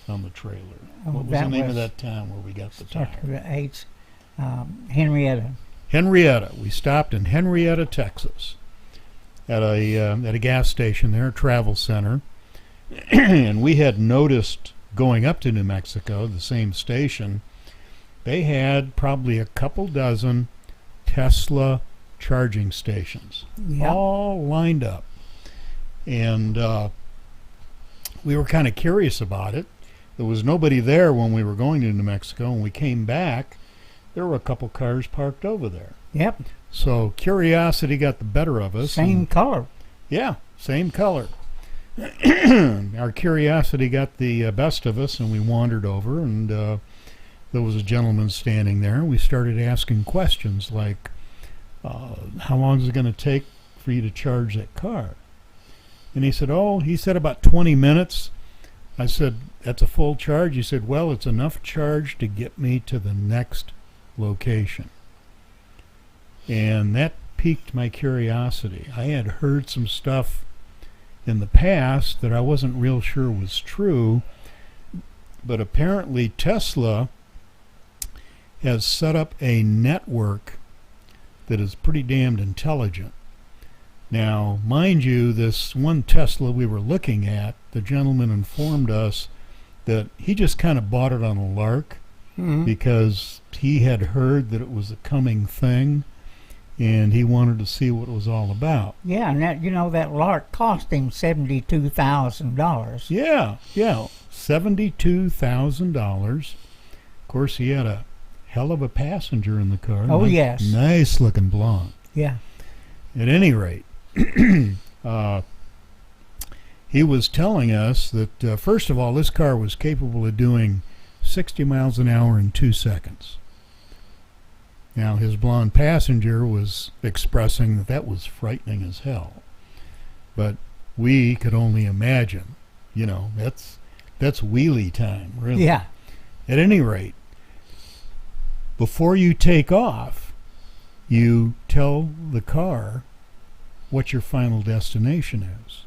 S1: on the trailer? What was the name of that town where we got the tire?
S2: Start with the H. Henrietta.
S1: Henrietta. We stopped in Henrietta, Texas, at a gas station there, a travel center, and we had noticed going up to New Mexico, the same station, they had probably a couple dozen Tesla charging stations,
S2: Yep.
S1: all lined up. And we were kind of curious about it. There was nobody there when we were going to New Mexico. When we came back, there were a couple cars parked over there.
S2: Yep.
S1: So curiosity got the better of us.
S2: Same color.
S1: Yeah, same color. Our curiosity got the best of us, and we wandered over, and there was a gentleman standing there. We started asking questions like, how long is it going to take for you to charge that car? And he said about 20 minutes. I said, that's a full charge? He said, well, it's enough charge to get me to the next location. And that piqued my curiosity. I had heard some stuff in the past that I wasn't real sure was true, but apparently Tesla has set up a network that is pretty damned intelligent. Now, mind you, this one Tesla we were looking at, the gentleman informed us that he just kind of bought it on a lark because he had heard that it was a coming thing, and he wanted to see what it was all about.
S2: Yeah, and that lark cost him $72,000.
S1: Yeah, $72,000. Of course, he had a hell of a passenger in the car.
S2: Oh, yes.
S1: Nice looking blonde.
S2: Yeah.
S1: At any rate, he was telling us that, first of all, this car was capable of doing 60 miles an hour in 2 seconds. Now, his blonde passenger was expressing that was frightening as hell. But we could only imagine, that's wheelie time, really.
S2: Yeah.
S1: At any rate, before you take off, you tell the car what your final destination is.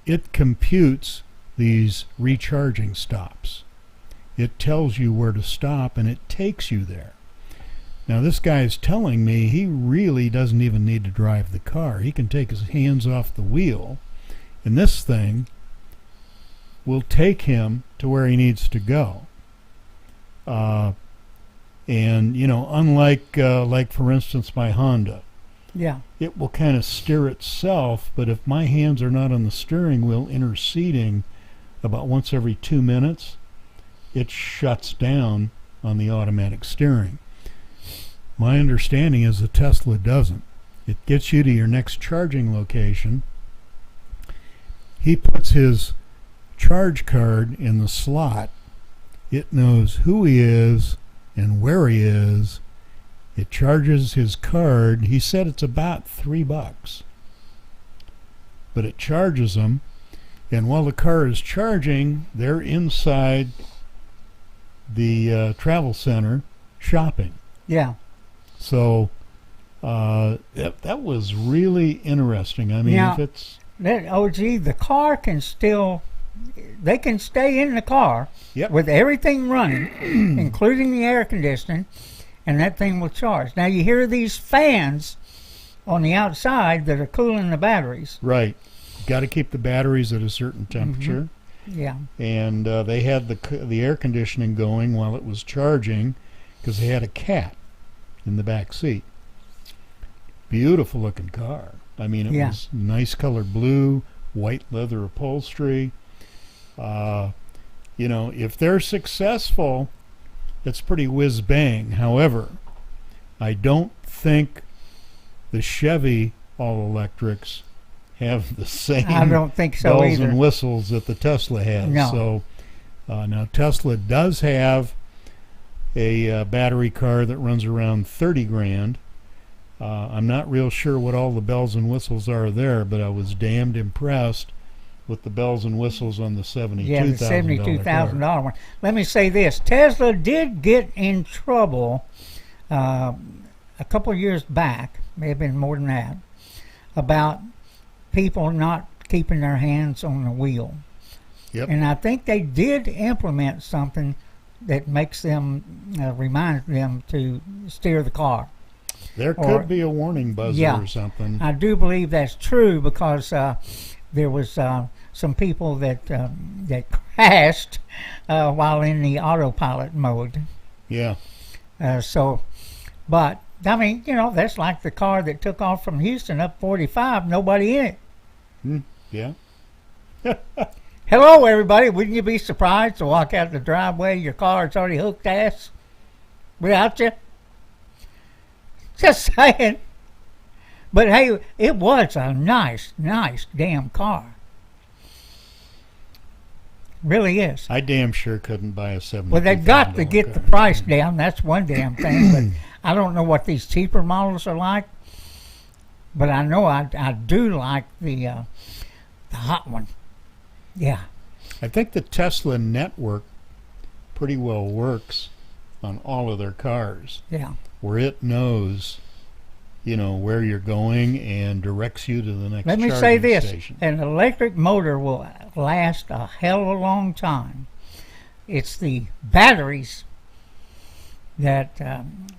S1: It computes these recharging stops. It tells you where to stop, and it takes you there. Now, this guy is telling me he really doesn't even need to drive the car. He can take his hands off the wheel, and this thing will take him to where he needs to go. And, you know, unlike, like for instance, my Honda,
S2: Yeah.
S1: it will kind of steer itself, but if my hands are not on the steering wheel interceding about once every 2 minutes, it shuts down on the automatic steering. My understanding is the Tesla doesn't. It gets you to your next charging location. He puts his charge card in the slot. It knows who he is and where he is. It charges his card. He said it's about $3. But it charges them, and while the car is charging, they're inside the travel center shopping.
S2: Yeah.
S1: So that was really interesting. I mean,
S2: Now,
S1: if it's
S2: that OG, the car can still, they can stay in the car
S1: Yep.
S2: with everything running, including the air conditioning, and that thing will charge. Now you hear these fans on the outside that are cooling the batteries.
S1: right, got to keep the batteries at a certain temperature,
S2: Yeah.
S1: and they had the air conditioning going while it was charging because they had a cat in the back seat. Beautiful looking car. I mean, it
S2: Yeah.
S1: was nice colored blue, white leather upholstery. You know, if they're successful, it's pretty whiz bang. However, I don't think the Chevy all electrics have the same
S2: I don't think so
S1: bells
S2: either.
S1: and whistles that the Tesla has.
S2: No.
S1: So now Tesla does have a battery car that runs around 30 grand. I'm not real sure what all the bells and whistles are there, but I was damned impressed with the bells and whistles on the $72,000
S2: Yeah, the $72,000
S1: car.
S2: one. Let me say this. Tesla did get in trouble a couple of years back, may have been more than that, about people not keeping their hands on the wheel.
S1: Yep.
S2: And I think they did implement something that makes them, reminds them to steer the car.
S1: There could be a warning buzzer
S2: Yeah.
S1: or something.
S2: I do believe that's true because there was some people that crashed while in the autopilot mode.
S1: Yeah.
S2: But I mean, you know, that's like the car that took off from Houston up 45, nobody in it.
S1: Yeah.
S2: Hello, everybody. Wouldn't you be surprised to walk out the driveway, your car's already hooked ass without you? Just saying. But hey, it was a nice damn car. Really is.
S1: I damn sure couldn't buy a $72,000
S2: Well, they've got to get
S1: car.
S2: the price down. That's one damn thing. But I don't know what these cheaper models are like. But I know I do like the hot one. Yeah.
S1: I think the Tesla network pretty well works on all of their cars,
S2: Yeah.
S1: where it knows, you know, where you're going and directs you to the next
S2: Let me
S1: charging
S2: say this.
S1: station.
S2: An electric motor will last a hell of a long time. It's the batteries that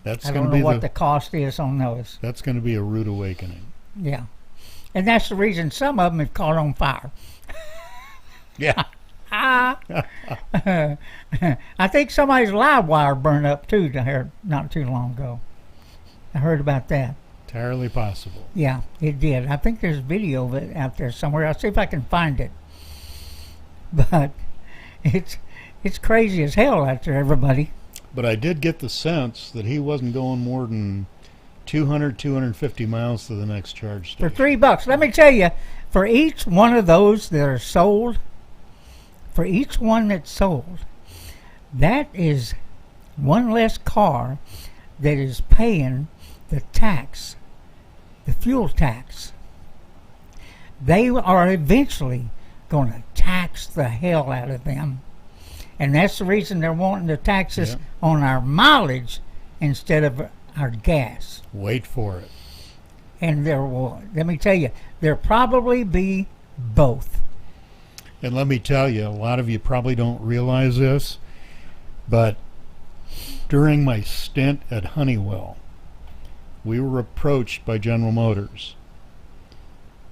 S1: That's
S2: I
S1: going
S2: don't
S1: to
S2: know
S1: be
S2: what the cost is on those.
S1: that's going to be a rude awakening.
S2: Yeah. And that's the reason some of them have caught on fire.
S1: Yeah.
S2: I think somebody's live wire burned up too not too long ago. I heard about that.
S1: Entirely possible.
S2: Yeah, it did. I think there's video of it out there somewhere. I'll see if I can find it. But it's crazy as hell out there, everybody.
S1: But I did get the sense that he wasn't going more than 250 miles to the next charge
S2: For
S1: station.
S2: $3. Let me tell you, for each one of those that are sold, for each one that's sold, that is one less car that is paying the tax, the fuel tax. They are eventually going to tax the hell out of them. And that's the reason they're wanting to tax us
S1: Yeah.
S2: on our mileage instead of our gas.
S1: Wait for it.
S2: And there will, let me tell you, there'll probably be both.
S1: And let me tell you, a lot of you probably don't realize this, but during my stint at Honeywell, we were approached by General Motors.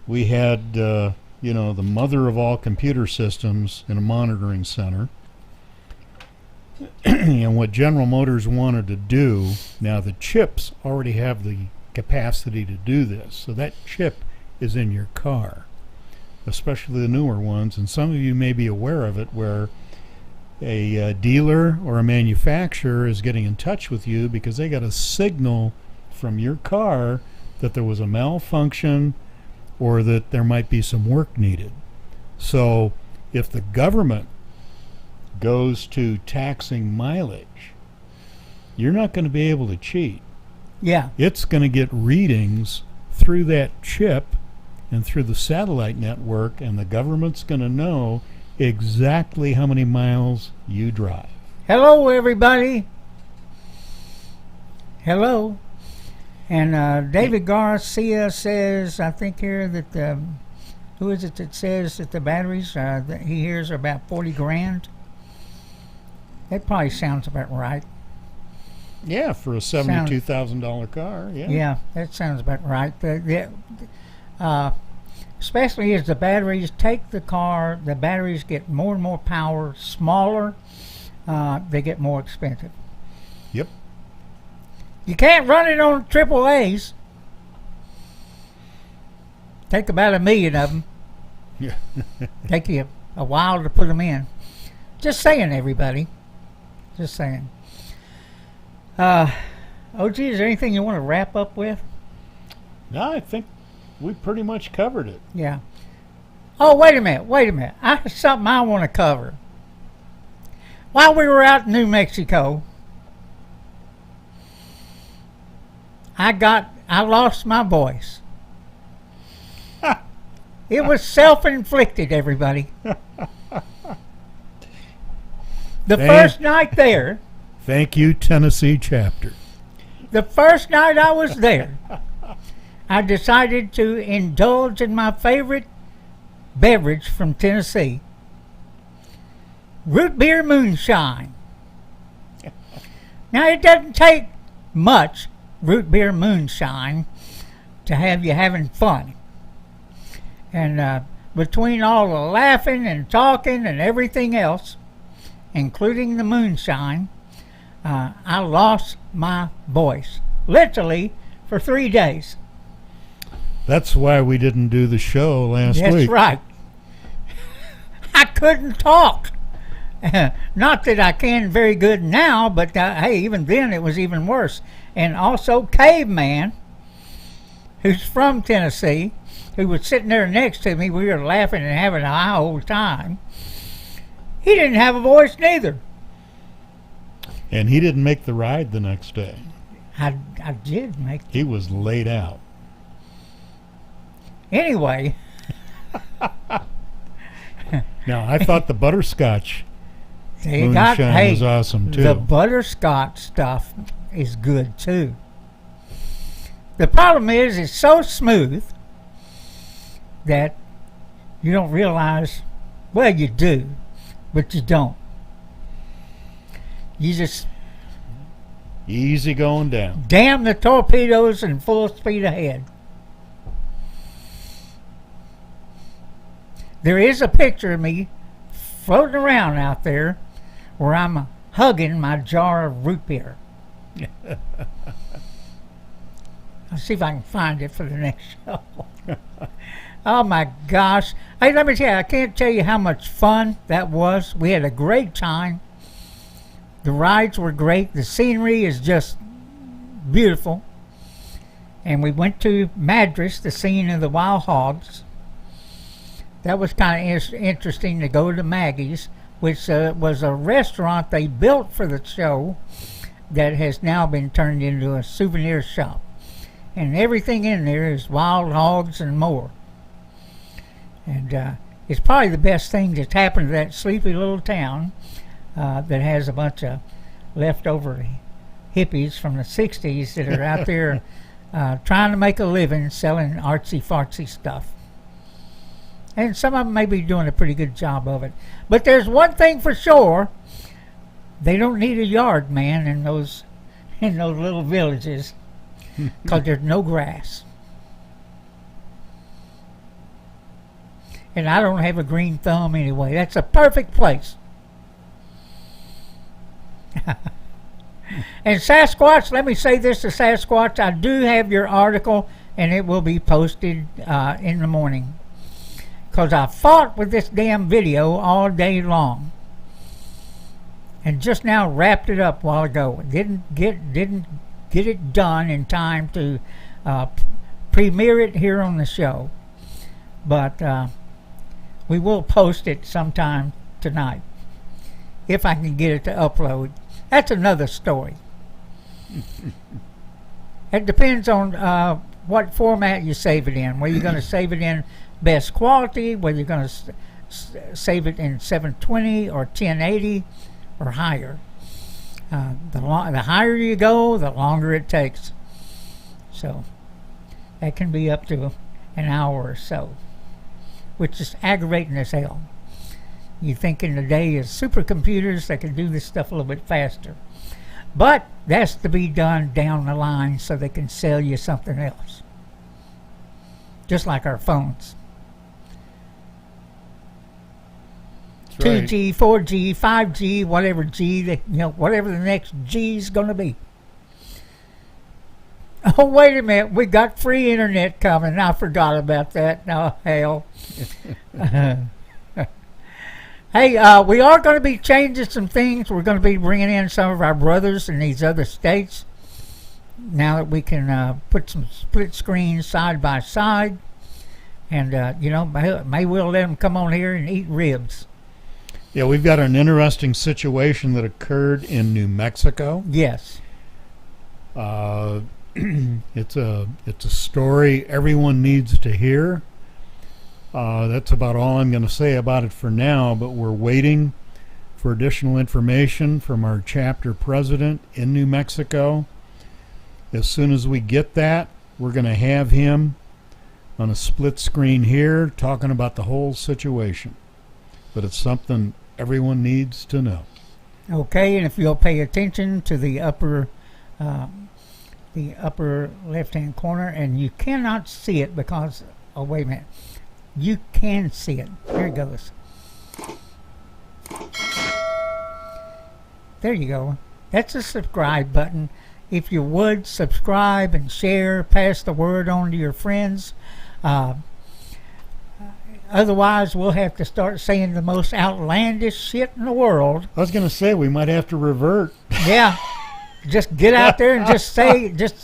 S1: We had, the mother of all computer systems in a monitoring center. And what General Motors wanted to do, now the chips already have the capacity to do this, so that chip is in your car, especially the newer ones, and some of you may be aware of it, where a dealer or a manufacturer is getting in touch with you because they got a signal from your car that there was a malfunction or that there might be some work needed. So if the government goes to taxing mileage, you're not going to be able to cheat.
S2: Yeah.
S1: It's going to get readings through that chip and through the satellite network, and the government's going to know exactly how many miles you drive.
S2: Hello, everybody. Hello. And David Garcia says, I think here that, who is it that says that the batteries that he hears are about 40 grand? That probably sounds about right.
S1: Yeah, for a $72,000 car. Yeah.
S2: Yeah, that sounds about right. Especially as the batteries take the car, the batteries get more and more power, smaller, they get more expensive.
S1: Yep.
S2: You can't run it on AAAs. Take about 1 million of them.
S1: Yeah.
S2: Take you a while to put them in. Just saying, everybody. Just saying. OG, is there anything you want to wrap up with?
S1: No, I think we pretty much covered it.
S2: Yeah. Oh, wait a minute. I have something I want to cover. While we were out in New Mexico, I lost my voice. It was self-inflicted, everybody. The first night there.
S1: Thank you, Tennessee chapter.
S2: The first night I was there, I decided to indulge in my favorite beverage from Tennessee, root beer moonshine. Now, it doesn't take much root beer moonshine to have you having fun. And between all the laughing and talking and everything else, including the moonshine, I lost my voice, literally, for 3 days.
S1: That's why we didn't do the show last week.
S2: That's right. I couldn't talk. Not that I can very good now, but hey, even then it was even worse. And also Caveman, who's from Tennessee, who was sitting there next to me, we were laughing and having a high old time. He didn't have a voice neither.
S1: And he didn't make the ride the next day.
S2: I did make
S1: He was laid out.
S2: Anyway.
S1: Now, I thought the butterscotch moonshine was awesome, too.
S2: The butterscotch stuff is good, too. The problem is it's so smooth that you don't realize, well, you do, but you don't. You just
S1: easy going down.
S2: Damn the torpedoes and full speed ahead. There is a picture of me floating around out there where I'm hugging my jar of root beer. I'll see if I can find it for the next show. Oh my gosh. Hey, let me tell you, I can't tell you how much fun that was. We had a great time. The rides were great. The scenery is just beautiful. And we went to Madras, the scene of the wild hogs. That was kind of interesting to go to Maggie's, which was a restaurant they built for the show that has now been turned into a souvenir shop. And everything in there is wild hogs and more. And it's probably the best thing that's happened to that sleepy little town that has a bunch of leftover hippies from the 60s that are out there trying to make a living selling artsy-fartsy stuff. And some of them may be doing a pretty good job of it. But there's one thing for sure. They don't need a yard man in those little villages because there's no grass. And I don't have a green thumb anyway. That's a perfect place. And Sasquatch, let me say this to Sasquatch. I do have your article, and it will be posted in the morning. Because I fought with this damn video all day long. And just now wrapped it up a while ago. Didn't get it done in time to premiere it here on the show. But we will post it sometime tonight. If I can get it to upload. That's another story. It depends on what format you save it in. Whether you're going to save it in best quality, whether you're going to save it in 720 or 1080 or higher. The higher you go, the longer it takes. So that can be up to an hour or so, which is aggravating as hell. You think in the day is supercomputers that can do this stuff a little bit faster. But that's to be done down the line so they can sell you something else. Just like our phones.
S1: Right.
S2: 2G, 4G, 5G, whatever G, whatever the next G is going to be. Oh, wait a minute. We got free internet coming. I forgot about that. No, hell. Hey, we are going to be changing some things. We're going to be bringing in some of our brothers in these other states. Now that we can put some split screens side by side. And, maybe we'll let them come on here and eat ribs.
S1: Yeah, we've got an interesting situation that occurred in New Mexico.
S2: Yes.
S1: It's a story everyone needs to hear. That's about all I'm going to say about it for now, but we're waiting for additional information from our chapter president in New Mexico. As soon as we get that, we're going to have him on a split screen here talking about the whole situation. But it's something everyone needs to know.
S2: Okay, and if you'll pay attention to the upper left-hand corner, and you cannot see it because, oh, wait a minute. You can see it. Here it goes. There you go. That's a subscribe button. If you would, subscribe and share, pass the word on to your friends. Otherwise, we'll have to start saying the most outlandish shit in the world.
S1: I was going to say, we might have to revert.
S2: Yeah. Just get out there and just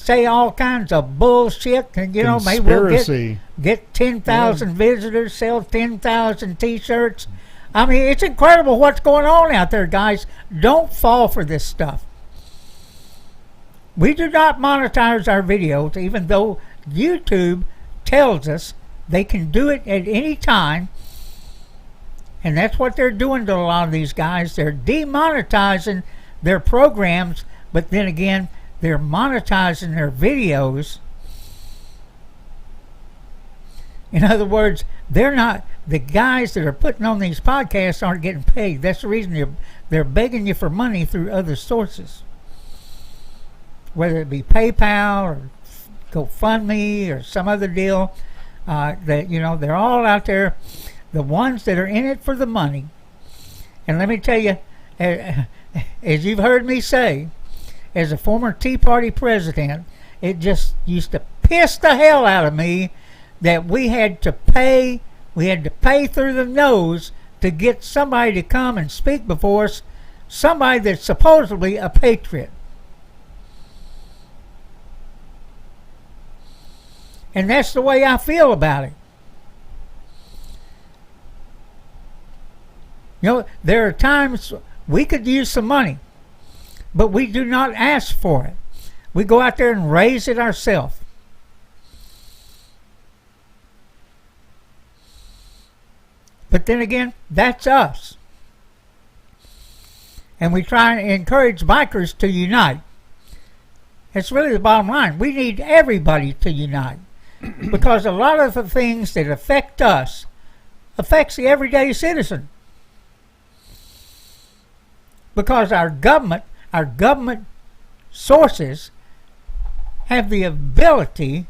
S2: say all kinds of bullshit. And, maybe we'll get 10,000 visitors, sell 10,000 T-shirts. I mean, it's incredible what's going on out there, guys. Don't fall for this stuff. We do not monetize our videos, even though YouTube tells us they can do it at any time. And that's what they're doing to a lot of these guys. They're demonetizing their programs, but then again, they're monetizing their videos. In other words, they're not, the guys that are putting on these podcasts aren't getting paid. That's the reason they're begging you for money through other sources. Whether it be PayPal or GoFundMe or some other deal. They're all out there. The ones that are in it for the money. And let me tell you, as you've heard me say, as a former Tea Party president, it just used to piss the hell out of me that we had to pay through the nose to get somebody to come and speak before us, somebody that's supposedly a patriot. And that's the way I feel about it. There are times we could use some money, but we do not ask for it. We go out there and raise it ourselves. But then again, that's us. And we try and encourage bikers to unite. It's really the bottom line. We need everybody to unite because a lot of the things that affect us affects the everyday citizen. Because our government sources have the ability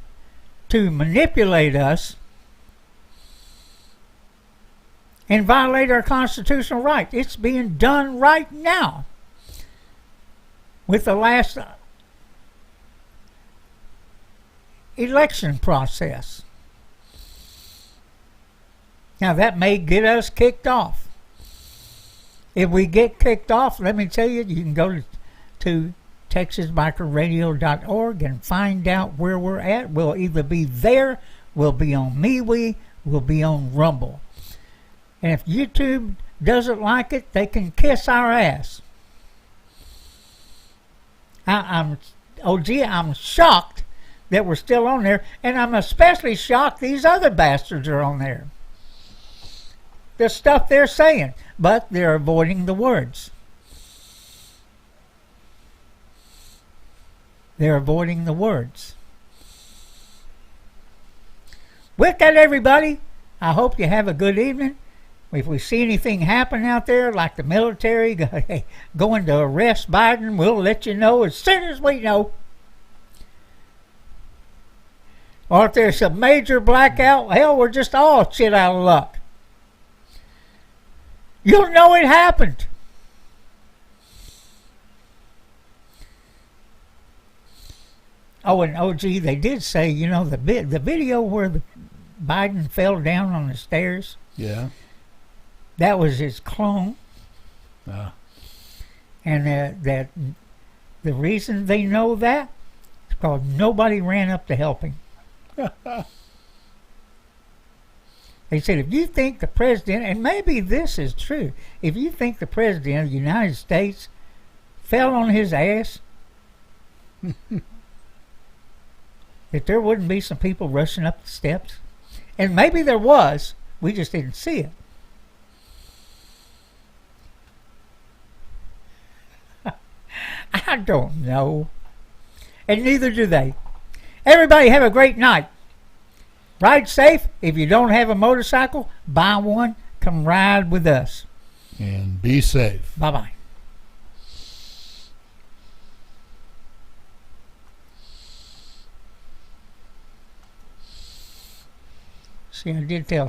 S2: to manipulate us and violate our constitutional right. It's being done right now with the last election process. Now that may get us kicked off. If we get kicked off, let me tell you, you can go to texasbikerradio.org and find out where we're at. We'll either be there, we'll be on MeWe, we'll be on Rumble. And if YouTube doesn't like it, they can kiss our ass. I'm shocked that we're still on there, and I'm especially shocked these other bastards are on there. The stuff they're saying, but they're avoiding the words. They're avoiding the words. With that, everybody, I hope you have a good evening. If we see anything happen out there, like the military going to arrest Biden, we'll let you know as soon as we know. Or if there's a major blackout, hell, we're just all shit out of luck. You'll know it happened. Oh, and OG, they did say, you know, the video where Biden fell down on the stairs.
S1: Yeah.
S2: That was his clone. And that the reason they know that is because nobody ran up to help him. They said, if you think the president, and maybe this is true, if you think the president of the United States fell on his ass, that there wouldn't be some people rushing up the steps. And maybe there was, we just didn't see it. I don't know. And neither do they. Everybody have a great night. Ride safe. If you don't have a motorcycle, buy one. Come ride with us.
S1: And be safe.
S2: Bye-bye. See, I did tell